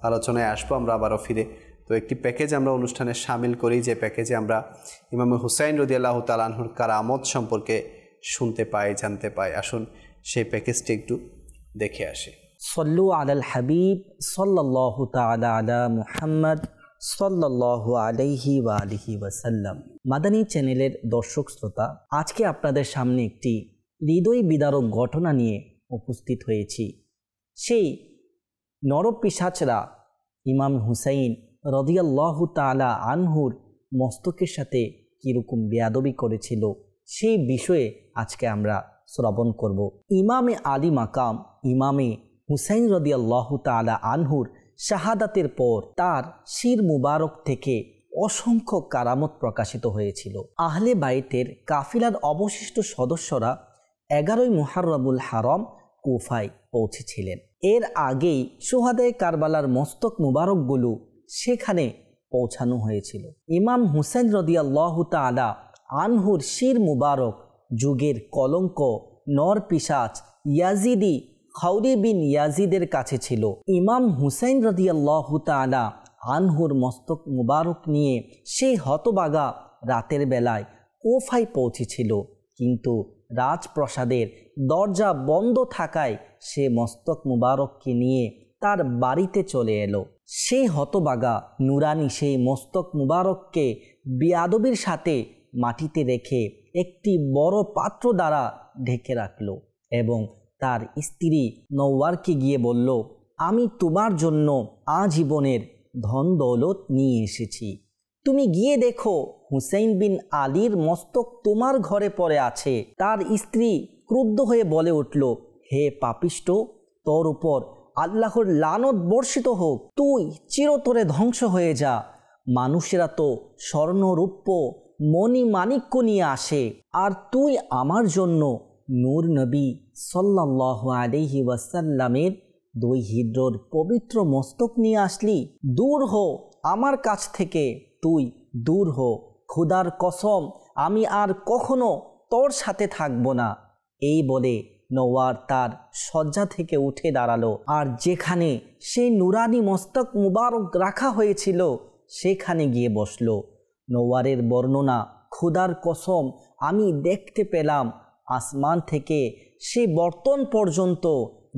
আলোচনায় আসবো আমরা আবারও ফিরে। তো একটি প্যাকেজ আমরা অনুষ্ঠানে শামিল করি, যে প্যাকেজে আমরা ইমাম হুসাইন রাদিয়াল্লাহু তাআলা আনহুর কারামত সম্পর্কে শুনতে পাই, জানতে পাই। আসুন সেই প্যাকেজটি একটু দেখে আসি। সল্লু আলাল হাবিব সাল্লাল্লাহু তাআলা আলা মুহাম্মদ সাল্লাল্লাহু আলাইহি ওয়া আলিহি ওয়াসাল্লাম। মাদানী চ্যানেলের দর্শক শ্রোতা, আজকে আপনাদের সামনে একটি হৃদয় বিদারক ঘটনা নিয়ে উপস্থিত হয়েছি। সেই নরপিশাচরা ইমাম হুসাইন রাদিয়াল্লাহু তাআলা আনহুর মস্তকের সাথে কীরকম বেয়াদবি করেছিল, সেই বিষয়ে আজকে আমরা শ্রবণ করব। ইমামে আলী মাকাম ইমামে হুসাইন রাদিয়াল্লাহু তাআলা আনহুর শাহাদাতের পর তার শির মুবারক থেকে অসংখ্য কারামত প্রকাশিত হয়েছিল। আহলে বাইতের কাফিলার অবশিষ্ট সদস্যরা 11ই মুহাররমুল হারাম কুফায় পৌঁছেছিলেন। এর আগেই শুহাদায়ে কারবালার মস্তক মুবারকগুলো সেখানে পৌঁছানো হয়েছিল। ইমাম হুসাইন রাদিয়াল্লাহু তাআলা আনহুর শির মুবারক যুগের কলঙ্ক নর পিশাচ ইয়াজিদি খাউরি বিন ইয়াজিদের কাছে ছিল। ইমাম হুসাইন রাদিয়াল্লাহু তাআলা আনহুর মস্তক মুবারক নিয়ে সেই হতবাগা রাতের বেলায় কুফায় পৌঁছেছিল, কিন্তু রাজপ্রাসাদের দরজা বন্ধ থাকায় সে মস্তক মুবারককে নিয়ে তার বাড়িতে চলে এলো। সেই হতবাগা নুরানি সেই মস্তক মুবারককে বেয়াদবির সাথে মাটিতে রেখে একটি বড় পাত্র দ্বারা ঢেকে রাখল এবং তার স্ত্রী নওয়ারকে গিয়ে বলল, আমি তোমার জন্য আজীবনের ধন দৌলত নিয়ে এসেছি, তুমি গিয়ে দেখো হুসাইন বিন আলীর মস্তক তোমার ঘরে পড়ে আছে। তার স্ত্রী ক্রুদ্ধ হয়ে বলে উঠল, হে পাপিষ্ট, তোর উপর আল্লাহর লানত বর্ষিত হোক, তুই চিরতরে ধ্বংস হয়ে যা। মানুষেরা তো স্বর্ণ রূপ্য মণি মাণিক্য নিয়ে আসে, আর তুই আমার জন্য নূর নবী সাল্লাল্লাহু আলাইহি ওয়াসাল্লামের 2 হিজড়ের পবিত্র মস্তক নিয়ে আসলি। দূর হো আমার কাছ থেকে, তুই দূর হো, খোদার কসম আমি আর কখনো তোর সাথে থাকব না। এই বলে নওয়ার তার শয্যা থেকে উঠে দাঁড়ালো, আর যেখানে সেই নুরানি মস্তক মুবারক রাখা হয়েছিল সেখানে গিয়ে বসলো। নওয়ারের বর্ণনা, খোদার কসম আমি দেখতে পেলাম আসমান থেকে সেই বর্তন পর্যন্ত,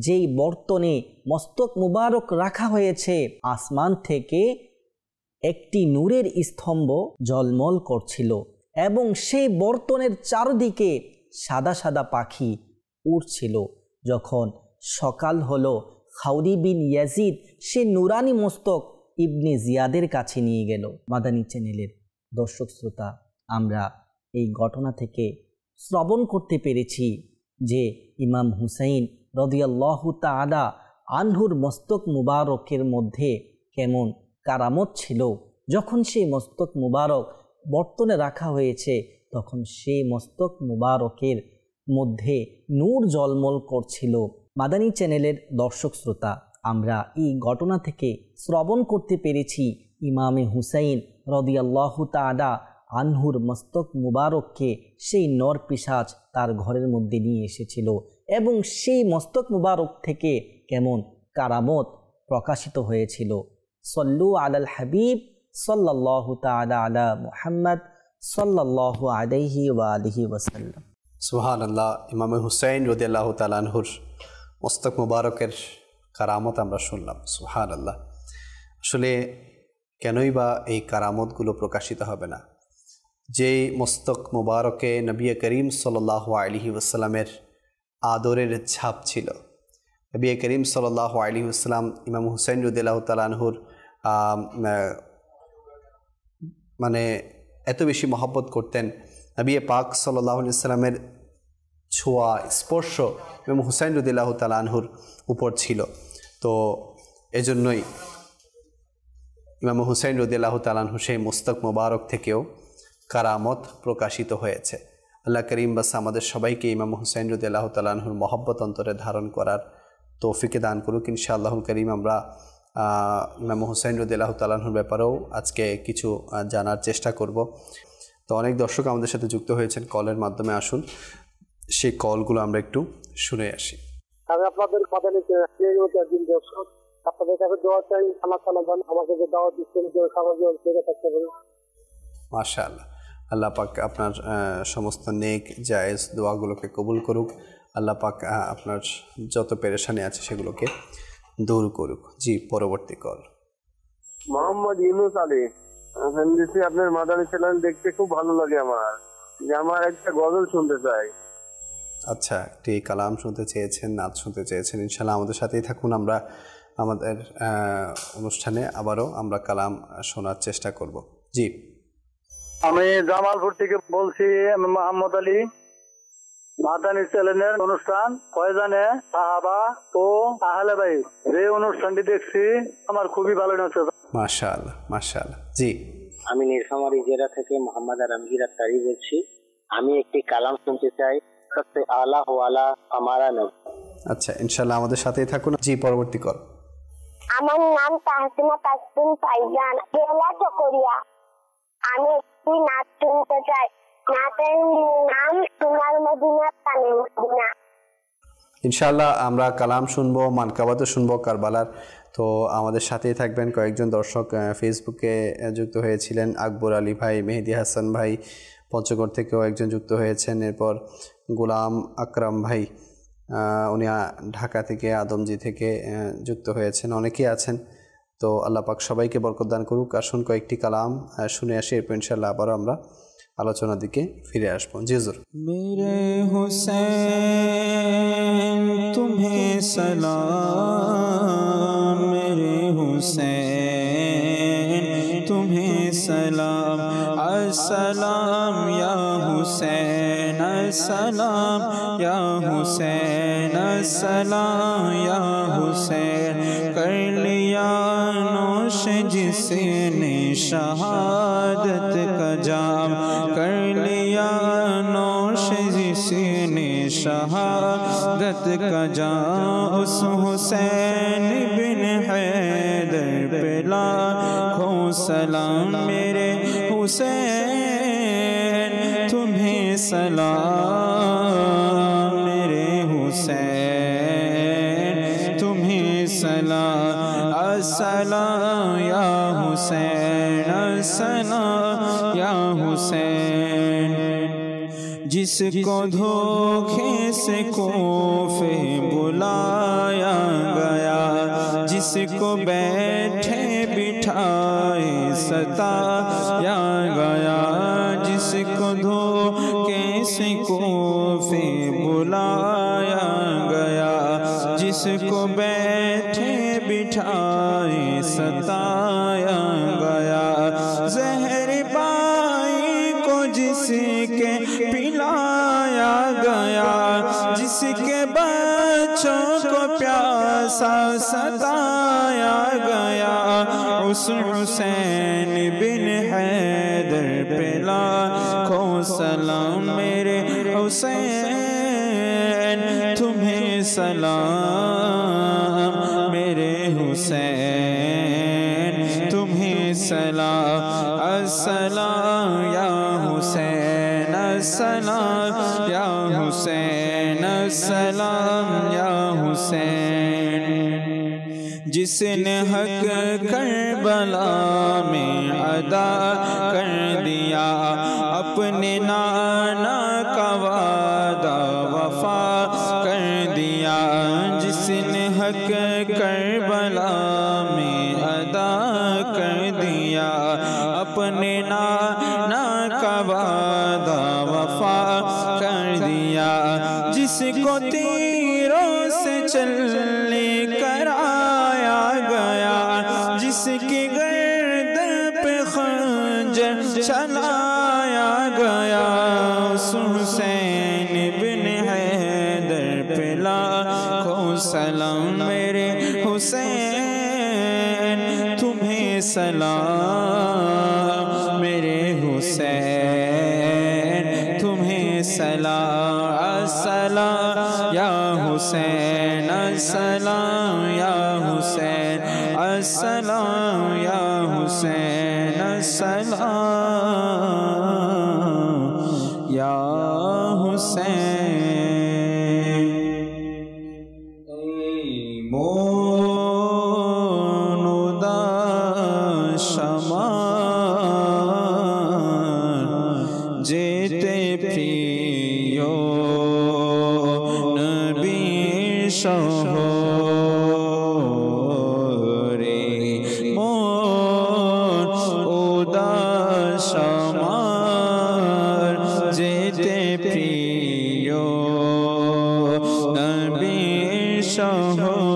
যেই বর্তনে মস্তক মুবারক রাখা হয়েছে, আসমান থেকে একটি নূরের স্তম্ভ ঝলমল করছিল এবং সেই বর্তনের চারদিকে সাদা সাদা পাখি উড়ছিল। যখন সকাল হলো, খাউরি বিন ইয়াজিদ সে নুরানি মস্তক ইবনে জিয়াদের কাছে নিয়ে গেল। মাদানী চ্যানেলের দর্শক শ্রোতা, আমরা এই ঘটনা থেকে শ্রবণ করতে পেরেছি যে ইমাম হুসাইন রাদিয়াল্লাহু তাআলা আনহুর মস্তক মুবারকের মধ্যে কেমন কারামত ছিল। যখন সেই মস্তক মুবারক বর্তনে রাখা হয়েছে তখন সেই মস্তক মুবারকের মধ্যে নূর জলমল করছিল। মাদানী চ্যানেলের দর্শক শ্রোতা, আমরা এই ঘটনা থেকে শ্রবণ করতে পেরেছি ইমামে হুসাইন রাদিয়াল্লাহু তাআলা আনহুর মস্তক মুবারককে সেই নর পিশাচ তার ঘরের মধ্যে নিয়ে এসেছিল এবং সেই মস্তক মুবারক থেকে কেমন কারামত প্রকাশিত হয়েছিল। সল্লু আলাল হাবিব সাল্লাল্লাহু তাআলা আলা মুহাম্মদ সাল্লাল্লাহু আলাইহি ওয়া আলিহি ওয়াসাল্লাম। সুবহানাল্লাহ। ইমামে হুসাইন রাদিয়াল্লাহু তাআলা আনহুর মস্তক মুবারকের কারামত আমরা শুনলাম। সুবহানাল্লাহ। আসলে কেনই বা এই কারামতগুলো প্রকাশিত হবে না? যে মস্তক মুবারকে নবী করিম সাল্লাল্লাহু আলাইহি ওয়াসাল্লামের আদরের ছাপ ছিল। নবী করিম সাল্লাল্লাহু আলাইহি ওয়াসাল্লাম ইমাম হুসাইন রাদিয়াল্লাহু তাআলা আনহুর মানে এত বেশি মহব্বত করতেন। নবী পাক সাল্লাল্লাহু আলাইহি ওয়াসাল্লামের ছোঁয়া স্পর্শ ইমাম হুসাইন রাদিয়াল্লাহু তাআলা আনহুর উপর ছিল। তো এজন্যই ইমাম হুসাইন রাদিয়াল্লাহু তাআলা আনহু সেই মস্তক মুবারক থেকেও কারামত প্রকাশিত হয়েছে। আল্লাহ করিম বাস আমাদের সবাইকে ইমাম হুসাইন রাদিয়াল্লাহু তাআলা আনহুর মহব্বত অন্তরে ধারণ করার তৌফিকে দান করুক ইনশাআল্লাহুল করিম। আমরা ইমাম হুসাইন রাদিয়াল্লাহু তাআলা আনহুর ব্যাপারেও আজকে কিছু জানার চেষ্টা করব। তো অনেক দর্শক আমাদের সাথে যুক্ত হয়েছেন কলের মাধ্যমে, আসুন সেই কলগুলো আমরা একটু শুনে আসি। আমি আপনাদের কথা নিতে একদিন দর্শক, আপনাদের কাছে দোয়া চাই, আল্লাহ তাআলা আমাকে যে দাওয়াত দিচ্ছেন যে খাবার জন্য সেটা থাকতে পারি। মাশাআল্লাহ। আল্লাহ পাক আপনার সমস্ত নেক জায়েজ দোয়াগুলোকে কবুল করুক। আল্লাহ পাক আপনার যত পেরেশানি আছে সেগুলোকে দূর করুক। জি, পরবর্তী কল। মোহাম্মদ ইউনুস আলী, আপনার মাদানী চ্যানেল দেখতে খুব ভালো লাগে আমার, যে আমার একটা গজল শুনতে চাই। আচ্ছা, একটি কালাম শুনতে চেয়েছেন, নাচ শুনতে চেয়েছেন, ইনশাআল্লাহ আমাদের সাথেই থাকুন। আমরা আমাদের অনুষ্ঠানে আবারও আমরা কালাম শোনার চেষ্টা করব। জি, আমি জামালপুর থেকে বলছি, মোহাম্মদ আলী। মাদানী চ্যানেলের অনুষ্ঠান ফয়জানে সাহাবা ও আহলে বাইত, যে অনুষ্ঠানটি দেখছি আমার খুবই ভালো লাগছে। মাশাআল্লাহ মাশাআল্লাহ। জি, আমি নীলফামারী জেলা থেকে মোহাম্মদ আলমগীর আক্তারি বলছি। আমি একটি কালাম শুনতে চাই, সবচেয়ে আলা ওয়ালা আমারা নবী। আচ্ছা, ইনশাআল্লাহ আমাদের সাথেই থাকুন। জি, পরবর্তী কল। আমার নাম তাহসিনা তাসবিন ফাইজান, জেলা চকরিয়া। আমি একটি নাচ শুনতে চাই, নাচের নাম সোনার মদিনা কানের মদিনা। ইনশাআল্লাহ আমরা কালাম শুনবো, মানকাবাতও শুনবো কারবালার। তো আমাদের সাথেই থাকবেন। কয়েকজন দর্শক ফেসবুকে যুক্ত হয়েছিলেন, আকবর আলী ভাই, মেহেদি হাসান ভাই, পঞ্চগড় থেকেও একজন যুক্ত হয়েছেন। এরপর গোলাম আকরাম ভাই, উনি ঢাকা থেকে আদমজি থেকে যুক্ত হয়েছেন, অনেকেই আছেন। তো আল্লাহ পাক সবাইকে বরকত দান করুক। আসুন কয়েকটি কালাম শুনে আসি, এরপর ইনশাআল্লাহ আবারও আমরা আলোচনার দিকে ফিরে আসবো। জি হুজুর। मेरे हुसैन तुम्हें सलाम, मेरे हुसैन तुम्हें सलाम, अस्सलाम या हुसैन, अस्सलाम या हुसैन, अस्सलाम या हुसैन। कर लिया नोश जिसने शहादत का जाम, कर लिया नोश जिसने शहादत का जाम। उस हुसैन बिन हैदर पे लाखों सलाम, मेरे हुसैन तुम्हें सलाम, मेरे हुसैन तुम्हें सलाम। अस्सलाम या हुसैन, अस्सलाम या हुसैन। जिसको धोखे से कोफे बुलाया गया, जिसको बैठे बिठाए सताया गया, जिसको धोखे से कोफे बुलाया गया, जिसको बैठे बिठाए सताया गया, जहर पाई को जिसके पिलाया गया, जिसके बच्चों को प्यासा सताया गया, उस हुसैन बिन हैदर पे लाखों सलाम। मेरे हुसैन तुम्हें सलाम, मेरे हुसैन तुम्हें सलाम। अस्सलाम या हुसैन, अस्सलाम या हुसैन, अस्सलाम या हुसैन। जिसने हक करबला में अदा कर दिया, अपने नाना का वादा वफा कर दिया। जिसने हक करबला में अदा कर दिया, अपने नाना का वादा वफा कर दिया। जिसको तीरों से चलने कराया गया, जिसकी गर्दन पे खंजर चलाया गया, उस हुसैन बिन हैदर पे लाखों सलाम। मेरे हुसैन तुम्हें सलाम, मेरे हुसैन तुम्हें सलाम। अस्सलाम या हुसैन, अस्सलाम या हुसैन, अस्सलाम या हुसैन, अस्सलाम या हुसैन। मोनुदा शमान जेते प्रियो नबी शहरे, मोनुदा शमान जेते प्रियो नबी शहरे।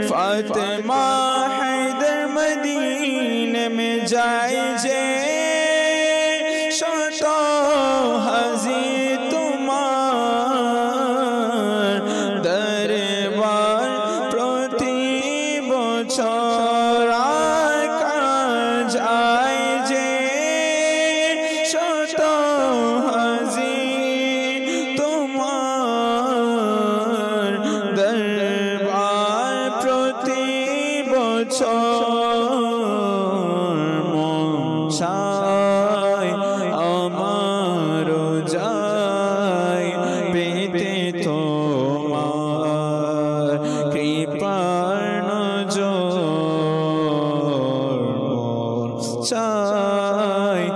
फातिमा हैदर मदीने में जाए जे शतो हजी तुम्हार दरबार प्रति बछर जाए जे शतो हजी বছর মন চায় আমার যায় পেতে তোমার কৃপার নজর মন চায়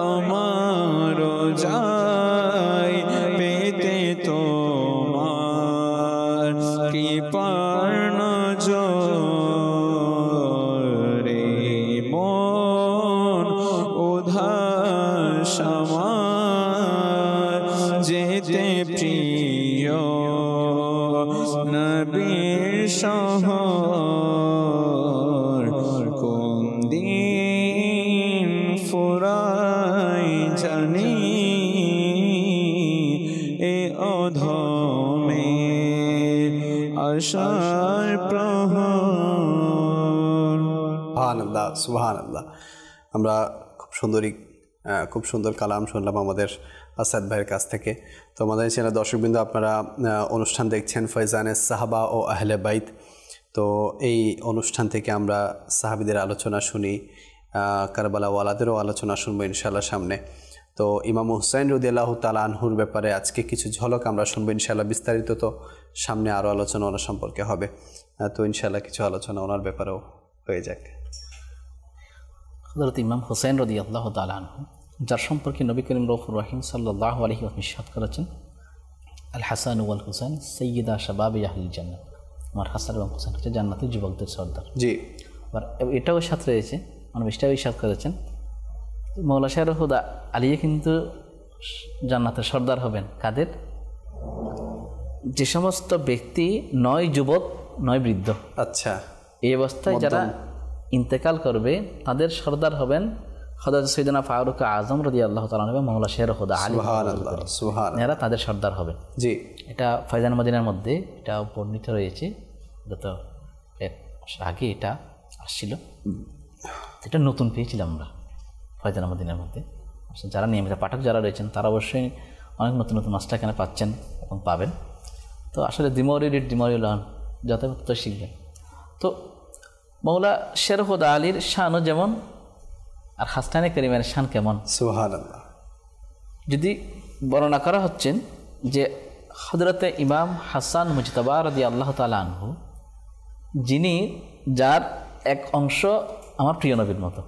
আমার যায় পেতে তোমার কৃপার নজরে মন উদাস আমার যেতে প্রিয় নবীর শহর কোন দিন ফুরাই জানি এ অধমে আশার প্রহর। সুবহানাল্লাহ, সুবহানাল্লাহ। আমরা খুব সুন্দর কালাম শুনলাম আমাদের আসাদ ভাইয়ের কাছ থেকে। তো আমাদের চ্যানেল দর্শকবৃন্দ, আপনারা অনুষ্ঠান দেখছেন ফয়জানে সাহাবা ও আহলে বাইত। তো এই অনুষ্ঠান থেকে আমরা সাহাবীদের আলোচনা শুনি, কারবালা ওয়ালাদেরও আলোচনা শুনবো ইনশাআল্লাহ সামনে। তো ইমাম হুসাইন রাদিয়াল্লাহু তাআলা আনহুর ব্যাপারে আজকে কিছু ঝলক আমরা শুনবো ইনশাআল্লাহ। বিস্তারিত তো সামনে আরও আলোচনা ওনার সম্পর্কে হবে। তো ইনশাআল্লাহ কিছু আলোচনা ওনার ব্যাপারেও হয়ে যাক। হযরত ইমাম হুসাইন রাদিয়াল্লাহু তাআলা আনহু, যার সম্পর্কে নবী করিম রউফুর রহিম সাল্লাল্লাহু আলাইহি ওয়াসাল্লাম ইরশাদ করেছেন, আল হাসান ওয়াল হুসাইন সাইয়্যিদা শাবাবি আহলিল জান্নাহ। আমার হাসান এবং হুসাইন হচ্ছে জান্নাতের যুবকদের সর্দার। জি, আবার এটাও সাথে রয়েছে, মানে এটাও ইরশাদ করেছেন মওলা শাহ হুদা আলী কিন্তু জান্নাতের সর্দার হবেন। কাদের? যে সমস্ত ব্যক্তি নয় যুবক নয় বৃদ্ধ, আচ্ছা, এই অবস্থায় যারা ইন্তেকাল করবে তাদের সর্দার হবেন হযরত সাইয়েদনা ফারুক আজম রাদিয়াল্লাহু তাআলা এবং মাওলা শের হুদা আলী। সুবহানাল্লাহ, সুবহানাল্লাহ। এরা তাদের সর্দার হবে। জি, এটা ফয়জান মদিনার মধ্যে এটা বর্ণিত রয়েছে। গত এক মাস আগে এটা আসছিল, এটা নতুন পেয়েছিলাম আমরা ফয়জান মদিনার মধ্যে। যারা নিয়মিত পাঠক যারা রয়েছেন তারা অবশ্যই অনেক নতুন নতুন মাস্টার এখানে পাচ্ছেন এবং পাবেন। তো আসলে দিমরি লন যথাযথ শিখবেন। তো মৌলা শের হুদা আলীর শানও যেমন, আর হাসানে করিমের শান কেমন। সুবহানাল্লাহ। যদি বর্ণনা করা হচ্ছেন যে হযরতে ইমাম হাসান মুজতাবা রাদিয়াল্লাহু তাআলা আনহু, যার এক অংশ আমার প্রিয় নবীর মতো,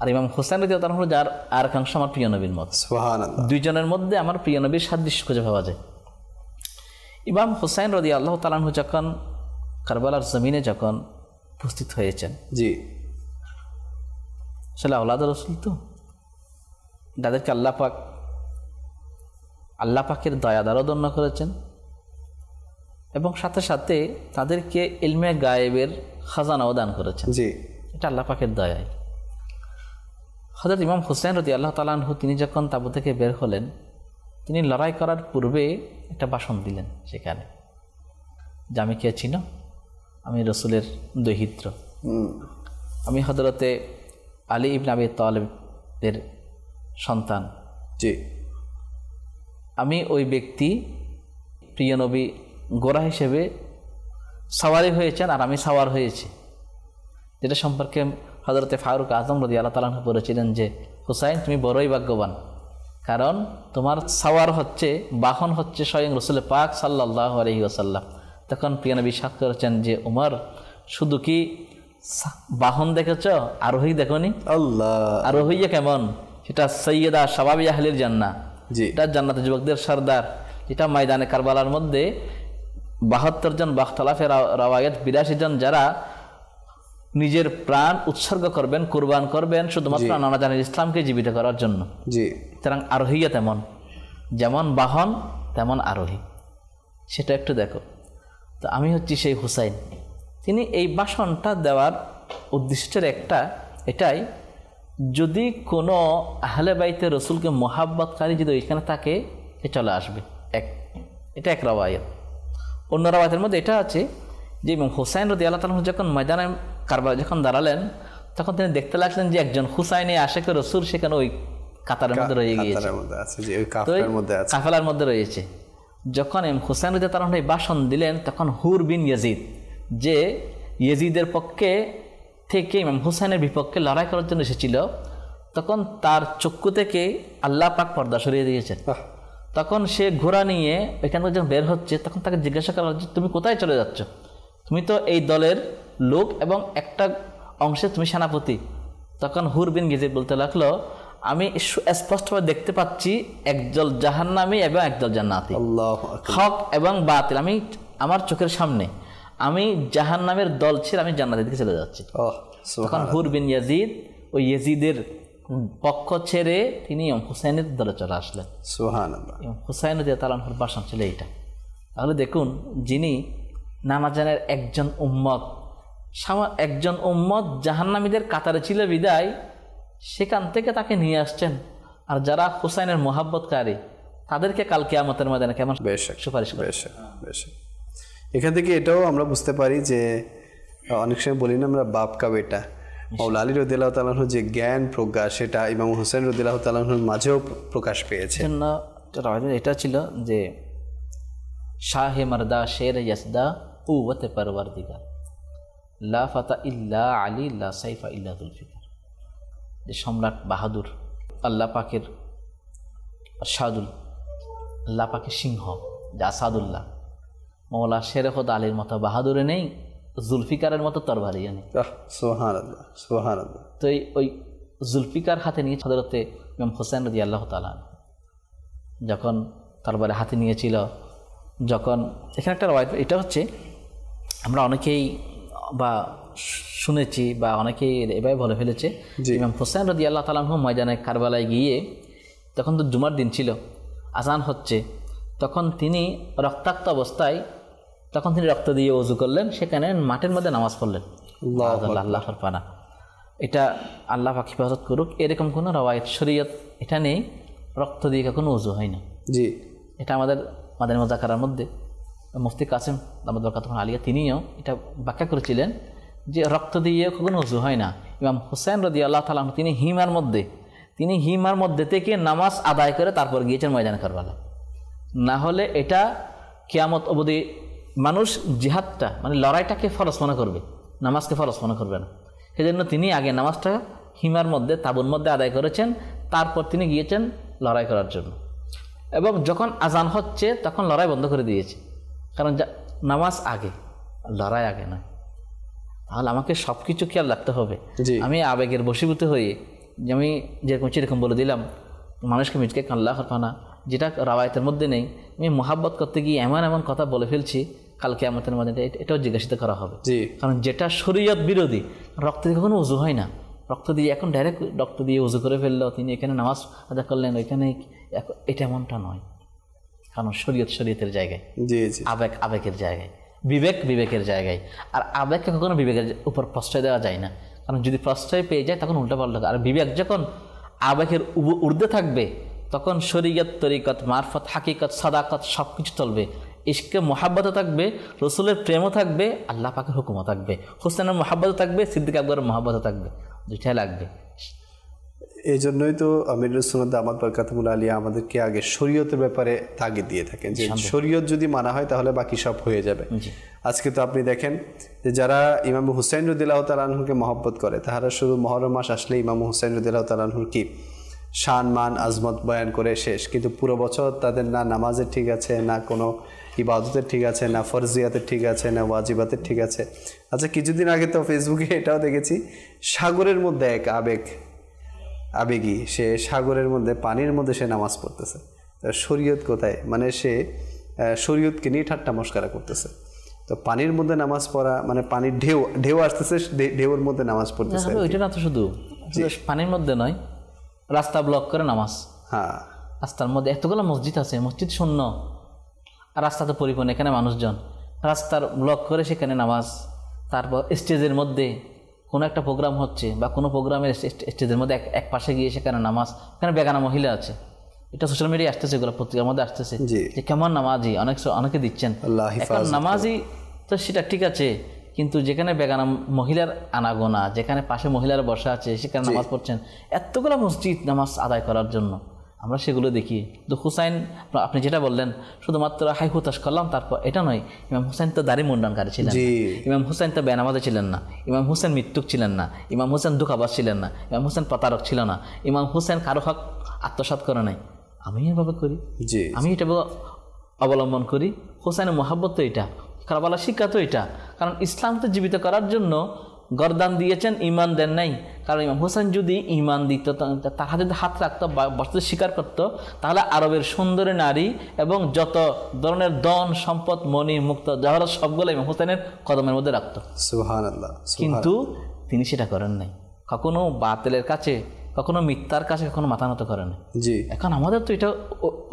আর ইমাম হুসাইন রাদিয়াল্লাহু তাআলা যার আর এক অংশ আমার প্রিয় নবীর মতো। সুবহানাল্লাহ। দুইজনের মধ্যে আমার প্রিয় নবীর সাদৃশ্য খুঁজে পাওয়া যায়। ইমাম হুসাইন রাদিয়াল্লাহু তাআলা আনহু যখন কারবালার জমিনে যখন উপস্থিত হয়েছেন, জি, আসলে আওলাদ রাসূল তো তাদেরকে আল্লাহ পাকের দয়া দ্বারা ধন্য করেছেন এবং সাথে সাথে তাদেরকে ইলমে গায়েবের খাজানাও দান করেছেন। জি, এটা আল্লাহ পাকের দয়ায়। হযরত ইমাম হুসাইন রাদিয়াল্লাহু তাআলা আনহু তিনি যখন তাঁবু থেকে বের হলেন, তিনি লড়াই করার পূর্বে একটা ভাষণ দিলেন সেখানে, যে আমি কে চিনো? আমি রসুলের দৈহিত্র, আমি হযরতে আলী ইবনে আবি তালেবের সন্তান। জি, আমি ওই ব্যক্তি, প্রিয় নবী গোরা হিসেবে সাওয়ারি হয়েছেন আর আমি সাওয়ার হয়েছি, যেটা সম্পর্কে হযরতে ফারুক আজম রাদিয়াল্লাহু তাআলা বলেছিলেন যে হুসাইন তুমি বড়ই ভাগ্যবান, কারণ তোমার সাওয়ার হচ্ছে, বাহন হচ্ছে স্বয়ং রসুল পাক সাল্লাল্লাহু আলাইহি ওয়াসাল্লাম। তখন প্রিয় নবী সাক্ষ্য করেছেন যে উমর, শুধু কি বাহন দেখেছ, আরোহী দেখনি? আল্লাহ, আরোহীয়া কেমন? সেটা সাইয়্যিদা শাবাবি আহলিল জান্নাহ, এটা জান্নাতের যুবকদের সর্দার। এটা ময়দানে কারবালার মধ্যে ৭২ জন বাখতলাফে রাওয়ায়াত ৮২ জন যারা নিজের প্রাণ উৎসর্গ করবেন, কুরবান করবেন শুধুমাত্র নানাজানের ইসলামকে জীবিত করার জন্য। জি, সুতরাং আরোহীয়া তেমন, যেমন বাহন তেমন আরোহী, সেটা একটু দেখো। তো আমি হচ্ছি সেই হুসাইন। তিনি এই ভাষণটা দেওয়ার উদ্দেশ্যের এটাই, যদি কোনো আহলে বাইতে রসুলকে মোহাব্বতকারী যদি ওইখানে থাকে সে চলে আসবে। এটা এক রাওয়ায়াত। অন্য রাওয়ায়াতের মধ্যে এটা আছে যে ইমাম হুসাইন রাদিয়াল্লাহু তাআলা যখন ময়দানে কারবালা যখন দাঁড়ালেন, তখন তিনি দেখতে লাগলেন যে একজন হুসাইনে আশেক রসুল সেখানে ওই কাতারের মধ্যে রয়ে গিয়েছে, কাফেলার মধ্যে রয়েছে। যখন ইমাম হুসাইন রাদিয়াল্লাহু তাআলা এই ভাষণ দিলেন, তখন হুর বিন ইয়াজিদ, যে ইয়াজিদের পক্ষে থেকে ইমাম হুসাইনের বিপক্ষে লড়াই করার জন্য এসেছিল, তখন তার চক্ষু থেকে আল্লাহ পাক পর্দা সরিয়ে দিয়েছেন। তখন সে ঘোড়া নিয়ে এখান থেকে যখন বের হচ্ছে, তখন তাকে জিজ্ঞাসা করা হচ্ছে, তুমি কোথায় চলে যাচ্ছ? তুমি তো এই দলের লোক এবং একটা অংশে তুমি সেনাপতি। তখন হুর বিন গিজিদ বলতে লাগলো, আমি স্পষ্টভাবে দেখতে পাচ্ছি একদল জাহান্নামী এবং একদল জান্নাতি, হক এবং বাতিল আমি আমার চোখের সামনে। আমি জাহান্নামের দল ছেড়ে আমি জান্নাতের দিকে চলে যাচ্ছি। তখন হুর বিন ইয়াজিদ ওই ইয়াজিদের পক্ষ ছেড়ে তিনি ইমাম হুসাইনের দলে চলে আসলেন। সুবহানাল্লাহ। ইমাম হুসাইন রাদিয়াল্লাহু আনহুর ভাষণ ছিল এইটা। তাহলে দেখুন, যিনি নানাজানের একজন উম্মত জাহান্নামীদের কাতারে ছিল বিদায় সেখান থেকে তাকে নিয়ে আসছেন। আর যারা হুসাইনের মোহাব্বতকারী তাদেরকে কাল কিয়ামতের ময়দানে কেমন সুপারিশ করে। এখান থেকে এটাও আমরা বুঝতে পারি যে অনেক সময় বলি না আমরা বাপ কা বেটা, মাওলা আলী রাদিয়াল্লাহু তাআলা আনহু যে জ্ঞান প্রজ্ঞা সেটা ইমাম হুসাইন রাদিয়াল্লাহু তাআলা আনহুর মাঝেও প্রকাশ পেয়েছে। এটা ছিল যে শাহে মারদা শের ইয়াসদা কুওয়াতে পরওয়ারদিগার লা ফাতা ইল্লা আলী লা সাইফা ইল্লা যুলফিকার, যে সম্রাট বাহাদুর আল্লাহ পাকের আসাদুল, আল্লাহ পাকের সিংহ যে আসাদুল্লাহ, মৌলা শের খোদ আলীর মতো বাহাদুরে নেই, জুলফিকারের মতো তরবারিও নেই। সুবহানাল্লাহ, সুবহানাল্লাহ। তো ওই জুলফিকার হাতে নিয়ে হযরতে ইমাম হুসাইন রাদিয়াল্লাহু তাআলা যখন তরবারি হাতে নিয়েছিল, যখন এখানে একটা রওয়ায়াত এটা হচ্ছে আমরা অনেকেই বা শুনেছি বা অনেকেই এভাবে বলে ফেলেছে, ইমাম হুসাইন রাদিয়াল্লাহু তাআলা আনহু ময়দানে কারবালায় গিয়ে, তখন তো জুমার দিন ছিল, আজান হচ্ছে, তখন তিনি রক্তাক্ত অবস্থায় তখন তিনি রক্ত দিয়ে ওযু করলেন, সেখানে মাঠের মধ্যে নামাজ পড়লেন। আল্লাহর পানা, এটা আল্লাহ পাক হেফাজত করুক, এরকম কোনো রওয়ায়াত শরীয়ত এটা নেই রক্ত দিয়ে কখনো ওযু হয় না। জি, এটা আমাদের মাদানী মুযাক্কারার মধ্যে মুফতি কাসেম দামাত বরকাতুহু আলিয়া তিনিও এটা ব্যাখ্যা করেছিলেন যে রক্ত দিয়ে কখনো ওযু হয় না। ইমাম হুসাইন রাদিয়াল্লাহু তাআলা তিনি হিমার মধ্যে থেকে নামাজ আদায় করে তারপর গিয়েছেন ময়দানে কারবালা। না হলে এটা কিয়ামত অবধি মানুষ জিহাদটা মানে লড়াইটাকে ফরজ মনে করবে, নামাজকে ফরজ মনে করবে না। সেজন্য তিনি আগে নামাজটা হিমার মধ্যে তাঁবুর মধ্যে আদায় করেছেন, তারপর তিনি গিয়েছেন লড়াই করার জন্য। এবং যখন আজান হচ্ছে তখন লড়াই বন্ধ করে দিয়েছে, কারণ নামাজ আগে, লড়াই আগে নয়। তাহলে আমাকে সব কিছু খেয়াল রাখতে হবে। আমি আবেগের বশীভূত হয়ে আমি যেরকম বলে দিলাম মানুষকে মিটকে আল্লাহ পানা, যেটা রাওয়ায়াতের মধ্যে নেই, আমি মোহাব্বত করতে গিয়ে এমন কথা বলে ফেলছি, কাল কিয়ামতের মধ্যে এটাও জিজ্ঞাসিত করা হবে। কারণ যেটা শরীয়ত বিরোধী, রক্ত দিয়ে কখনো উযু হয় না। রক্ত দিয়ে এখন ডাইরেক্ট রক্ত দিয়ে উযু করে ফেললো, তিনি এখানে নামাজ আদায় করলেন, ওইখানে এটা এমনটা নয়। কারণ শরীয়তের জায়গায়, আবেগের জায়গায়, বিবেকের জায়গায়। আর আবেগকে কখনো বিবেকের উপর প্রশ্রয় দেওয়া যায় না, কারণ যদি প্রশ্রয় পেয়ে যায় তখন উল্টা পাল্টা। আর বিবেক যখন আবেগের ঊর্ধ্বে থাকবে তখন শরীয়ত, তরিকত, মারফত, হাকিকত, সাদাকত সব কিছু চলবে। ইশকে মোহাব্বতও থাকবে, রসুলের প্রেমও থাকবে, আল্লাহ পাকের হুকুমও থাকবে, হোসেনের মোহাব্বতও থাকবে, সিদ্দিক আকবরের মোহাব্বতও থাকবে, দুইটাই লাগবে। এই জন্যই তো আমিরুস সুন্নাত দামাত বরকাতুহু আলিয়া আমাদেরকে আগে শরীয়তের ব্যাপারে তাগিদ দিয়ে থাকেন যে শরীয়ত যদি মানা হয় তাহলে বাকি সব হয়ে যাবে। আজকে তো আপনি দেখেন যে যারা ইমাম হুসাইন রাদিয়াল্লাহু তাআলা আনহুকে মহব্বত করে, তাহারা শুধু মহরম মাস আসলে ইমাম হুসাইন রাদিয়াল্লাহু তাআলা আনহুর কি শান মান আজমত বয়ান করে শেষ, কিন্তু পুরো বছর তাদের না নামাজের ঠিক আছে, না কোনো ইবাদতের ঠিক আছে, না ফরজিয়াতের ঠিক আছে, না ওয়াজিবাতের ঠিক আছে। আচ্ছা, কিছুদিন আগে তো ফেসবুকে এটাও দেখেছি, সাগরের মধ্যে এক আবেগী সে সাগরের মধ্যে পানির মধ্যে সে নামাজ পড়তেছে। শরীয়ত কোথায়? মানে সে শরীয়তকে নিয়ে ঠাট্টা মশকরা করতেছে। তো পানির মধ্যে নামাজ পড়া মানে পানির ঢেউ আসতেছে, ঢেউর মধ্যে নামাজ পড়তেছে। ওইটা না তো শুধু পানির মধ্যে নয়, রাস্তা ব্লক করে নামাজ। হ্যাঁ, রাস্তার মধ্যে এতগুলো মসজিদ আছে, মসজিদ শূন্য আর রাস্তা তো পরিপূর্ণ, এখানে মানুষজন, রাস্তার ব্লক করে সেখানে নামাজ। তারপর স্টেজের মধ্যে কোনো একটা প্রোগ্রাম হচ্ছে বা কোনো প্রোগ্রামের স্টেজের মধ্যে এক পাশে গিয়ে সেখানে নামাজ, এখানে বেগানা মহিলা আছে, এটা সোশ্যাল মিডিয়ায় আসতেছে, এগুলো পত্রিকার মধ্যে আসতেছে যে কেমন নামাজি অনেকে দিচ্ছেন। এখন নামাজি তো সেটা ঠিক আছে, কিন্তু যেখানে বেগানা মহিলার আনাগোনা, যেখানে পাশে মহিলারা বসা আছে সেখানে নামাজ পড়ছেন, এতগুলো মসজিদ নামাজ আদায় করার জন্য। আমরা সেগুলো দেখি। তো হুসাইন, আপনি যেটা বললেন শুধুমাত্র হাই হুতাশ করলাম তারপর, এটা নয়। ইমাম হুসাইন তো দাড়ি মুন্ডনকারী ছিলেন না, ইমাম হুসাইন তো বেনামাজে ছিলেন না, ইমাম হুসাইন মৃত্যুক ছিলেন না, ইমাম হুসাইন দুঃখাবাস ছিলেন না, ইমাম হুসাইন প্রতারক ছিল না, ইমাম হুসাইন কারো হক আত্মসাৎ করে নাই। আমি এভাবে করি, আমি এটা অবলম্বন করি। হুসাইনের মহাব্বত তো এটা, কারবালার শিক্ষা তো এটা। কারণ ইসলামকে জীবিত করার জন্য গরদান দিয়েছেন, ইমান দেন নাই। কারণ ইমাম হুসাইন যদি ইমান দিত, তার হাতে যদি হাত রাখতো, বসতে স্বীকার করত, তাহলে আরবের সুন্দরী নারী এবং যত ধরনের ধন সম্পদ, মণি, মুক্ত, জহরত সবগুলো ইমাম হুসাইনের কদমের মধ্যে রাখতো। সুবহানাল্লাহ। কিন্তু তিনি সেটা করেন নাই। কখনো বাতিলের কাছে, কখনো মিথ্যার কাছে কখনো মাথা নত করেন। এখন আমাদের তো এটা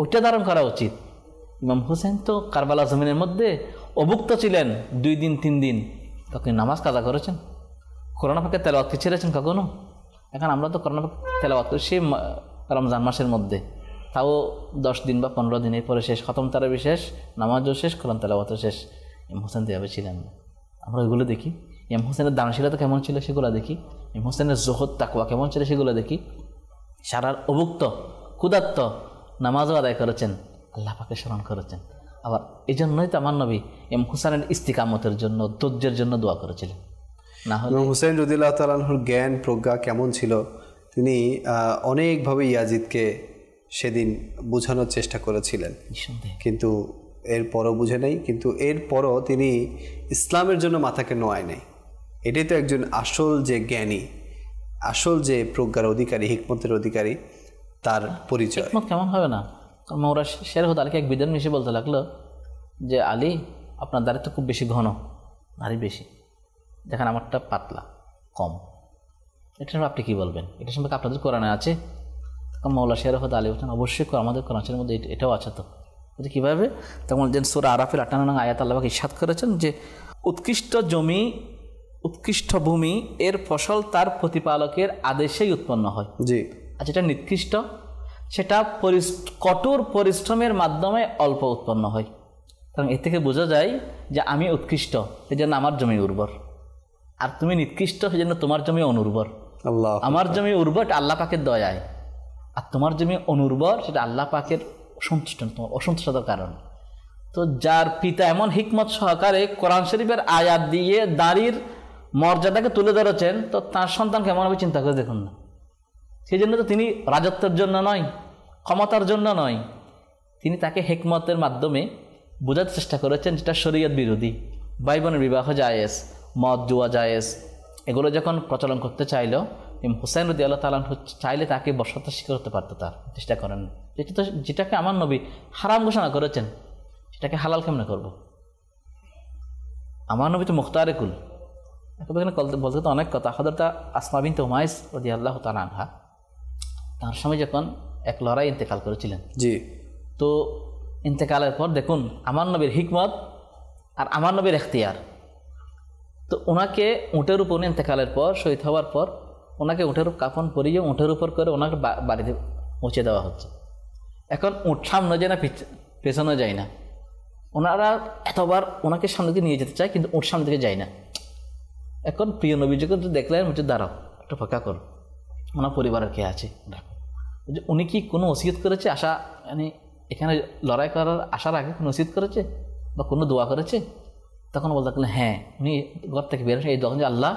ওইটা ধারণ করা উচিত। ইমাম হুসাইন তো কারবালা জমিনের মধ্যে অভুক্ত ছিলেন 2 দিন 3 দিন, তখন নামাজ কাজা করেছেন, কোরআন পাকে তেলাওয়াত ছেড়েছেন কখনো? এখন আমরা তো কোরআন পাকে তেলাওয়াত করি সেই রমজান মাসের মধ্যে, তাও 10 দিন বা 15 দিনের পরে শেষ, খতম তারাবি শেষ, নামাজও শেষ, কোরআন তেলাওয়াতও শেষ। ইমাম হুসাইন তো এভাবে ছিলেন না। আমরা ওইগুলো দেখি। ইমাম হুসাইনের দানশীলতা কেমন ছিল সেগুলো দেখি, ইমাম হুসাইনের জোহদ তাকওয়া কেমন ছিল সেগুলো দেখি। সারার অভুক্ত ক্ষুধার্ত নামাজও আদায় করেছেন, আল্লাহ পাকে স্মরণ করেছেন। আবার এই জন্যই তো আমার নবী ইমাম হুসাইনের ইস্তিকামতের জন্য, ধৈর্যের জন্য দোয়া করেছিলেন। না হলে হুসাইন রাদিয়াল্লাহু তাআলা আনহুর জ্ঞান প্রজ্ঞা কেমন ছিল, তিনি অনেকভাবে ইয়াজিদকে সেদিন বোঝানোর চেষ্টা করেছিলেন, কিন্তু এরপরও বুঝে নেই। কিন্তু এরপরও তিনি ইসলামের জন্য মাথাকে নোয়ায় নেই। এটাই তো একজন আসল যে জ্ঞানী, আসল যে প্রজ্ঞার অধিকারী, হিকমতের অধিকারী, তার পরিচয়। হিকমত কেমন হবে না? মৌরা শেরহুদ আলীকে এক বিদ্যান মিশে বলতে লাগলো যে আলী, আপনার দাড়ি তো খুব বেশি ঘন, দাড়ি বেশি, দেখেন আমারটা পাতলা কম, এটা আপনি কী বলবেন? এটা সম্পর্কে আপনাদের কোরআনে আছে? তখন মৌলা শেরহুদ আলী বলছেন, অবশ্যই আমাদের কোরআনের মধ্যে এটাও আছে। তো বলছে কীভাবে? তখন যে সূরা আরাফের 58 নং আয়াত আল্লাহ ইরশাদ করেছেন যে উৎকৃষ্ট জমি, উৎকৃষ্ট ভূমি এর ফসল তার প্রতিপালকের আদেশেই উৎপন্ন হয়। আর যেটা নিকৃষ্ট সেটা কঠোর পরিশ্রমের মাধ্যমে অল্প উৎপন্ন হয়। কারণ এর থেকে বোঝা যায় যে আমি উৎকৃষ্ট, সেই জন্য আমার জমি উর্বর, আর তুমি নিকৃষ্ট, সেই জন্য তোমার জমি অনুর্বর। আমার জমি উর্বর, এটা আল্লাহ পাকের দয়ায়, আর তোমার জমি অনুর্বর, সেটা আল্লাহ পাকের অসন্তুষ্টতার কারণ। তো যার পিতা এমন হিকমত সহকারে কোরআন শরীফের আয়াত দিয়ে দাড়ির মর্যাদাকে তুলে ধরেছেন, তো তার সন্তান কেমন হবে চিন্তা করে দেখুন না। সেই জন্য তো তিনি রাজত্বের জন্য নয়, ক্ষমতার জন্য নয়, তিনি তাকে হিকমতের মাধ্যমে বোঝাতে চেষ্টা করেছেন যেটা শরীয়ত বিরোধী। ভাই বোনের বিবাহ জায়েজ, মদ জুয়া জায়েজ, এগুলো যখন প্রচলন করতে চাইল, ইমাম হুসাইন রাদিয়াল্লাহু তাআলা চাইলে তাকে বর্ষতা স্বীকার করতে পারতো, তার চেষ্টা করেন। যেটাকে আমার নবী হারাম ঘোষণা করেছেন, সেটাকে হালাল কেমনে করব? আমার নবী তো মুখতারে কুল। এখানে বলতে তো অনেক কথা। হযরত আসমা বিনতে উমাইস রাদিয়াল্লাহু তাআলা আনহা, তার সময় যখন এক লড়াই ইন্তেকাল করেছিলেন, তো ইন্তেকালের পর দেখুন আমার নবীর হিকমত আর আমার নবীর এখতিয়ার। তো ওনাকে উটের উপর ইন্তেকালের পর, শহীদ হওয়ার পর ওনাকে উটের কাফন পরিয়ে উটের উপর করে ওনাকে বাড়িতে পৌঁছে দেওয়া হচ্ছে। এখন উট সামনে যায় না, পেছনে যায় না। ওনারা এতবার ওনাকে সামনে দিকে নিয়ে যেতে চায়, কিন্তু উট সামনে দিকে যায় না। এখন প্রিয় নবী যখন দেখলেন, বলছে দাঁড়াও, একটা ফাঁকা করো, ওনার পরিবারের কে আছে দেখো। উনি কি কোনো ওসিয়ত করেছে আশা, মানে এখানে লড়াই করার আসার আগে কোনো ওসিয়ত করেছে বা কোনো দোয়া করেছে? তখন বলতে লাগলেন হ্যাঁ, উনি ঘর থেকে বের হয়ে এই দোয়া যে আল্লাহ,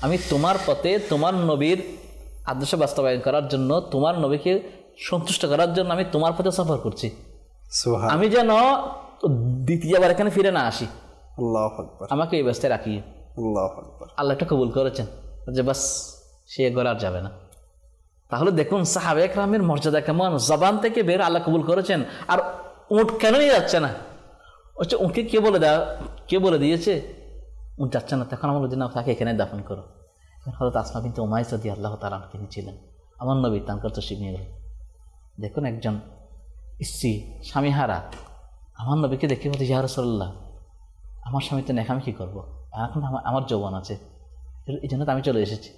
আমি তোমার পথে তোমার নবীর আদর্শ বাস্তবায়ন করার জন্য, তোমার নবীকে সন্তুষ্ট করার জন্য আমি তোমার পথে সফর করছি, আমি যেন দ্বিতীয়বার এখানে ফিরে না আসি, আমাকে এই ব্যবস্থায় রাখিয়ে। আল্লাহ এটা কবুল করেছেন যে বাস সে ঘরে আর যাবে না। তাহলে দেখুন সাহাবে একরামের মর্যাদা কেমন, জবান থেকে বের আল্লাহ কবুল করেছেন। আর উট কেন নিয়ে যাচ্ছে না? হচ্ছে উঠকে কে বলে দিয়েছে উঠ যাচ্ছে না? তখন আমার বলছি না, তাকে এখানে দাফন করো। হযরত আসমা বিনতে উমাইস রাদিয়াল্লাহু তাআলা তিনি ছিলেন আমার নবী, তাঁর তো শিবিয়ে গেল। দেখুন একজন স্ত্রী স্বামীহারা আমার নবীকে দেখে বলতে, ইয়া রাসূলুল্লাহ, আমার স্বামী তো নেক, আমি কী করবো? এখন আমার যৌবন আছে, এই জন্য তো আমি চলে এসেছি।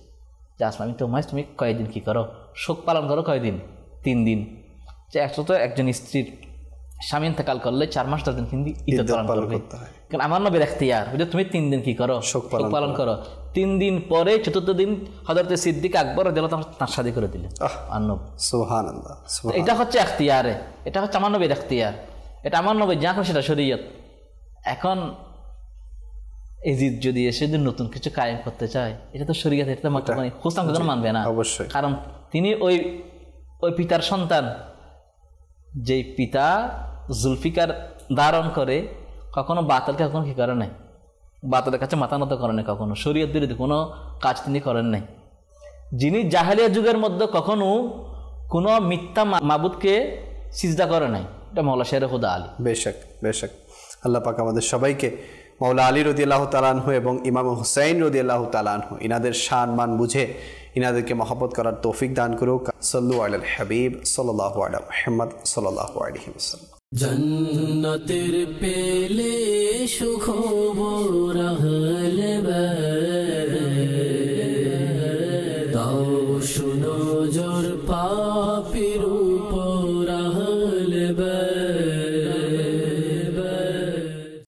যে আসমা বিনতে উমাইস, তুমি কয়েকদিন কী করো? শোক পালন করো কয়দিন? 3 দিন। যে একশত একজন স্ত্রীর স্বামী ইন্তেকাল করলে 4 মাস 10 দিন কিন্তু ঈদ পালন করবে। কারণ আমার নবীর এখতিয়ার, বুঝলে তুমি 3 দিন কী করো? শোক পালন করো। 3 দিন পরে চতুর্থ দিন হযরত সিদ্দিক আকবর রাদিয়াল্লাহু তাআলা তার শাদী করে দিলেন। সুবহানাল্লাহ। এটা হচ্ছে ইখতিয়ারে, এটা হচ্ছে আমার নবীর ইখতিয়ার, এটা আমার নবী যা করে সেটা শরীয়ত। এখন এজিদ যদি এসে যদি নতুন কিছু কায়েম করতে চায়, এটা তো শরীয়ত, এটা তো হুসনান কখনো মানবে না। অবশ্যই, কারণ তিনি ওই পিতার সন্তান, যেই পিতা জুলফিকার ধারণ করে কখনো বাতিলকে কখনো কি করে নাই, বাতিলের কাছে মাথা নত করেন নাই, কখনো শরীয়ত বিরোধী কোনো কাজ তিনি করেন নাই। যিনি জাহেলিয়া যুগের মধ্যে কখনো কোনো মিথ্যা মাবুদকে সিজদা করে নাই, এটা মাওলা শের খুদা আলী। বেশক বেশক। আল্লাহ পাক আমাদের সবাইকে মাওলা আলী রাদিয়াল্লাহু তাআলা আনহু এবং ইমাম হুসাইন রাদিয়াল্লাহু তাআলা আনহু ইনাদের শান মান বুঝে ইনাদেরকে মহব্বত করার তৌফিক দান করুক। সাল্লু আলাল হাবিব সাল্লাল্লাহু আলা মুহাম্মদ সাল্লাল্লাহু আলাইহি ওয়াসাল্লাম। জান্নাতের পেলে সুখ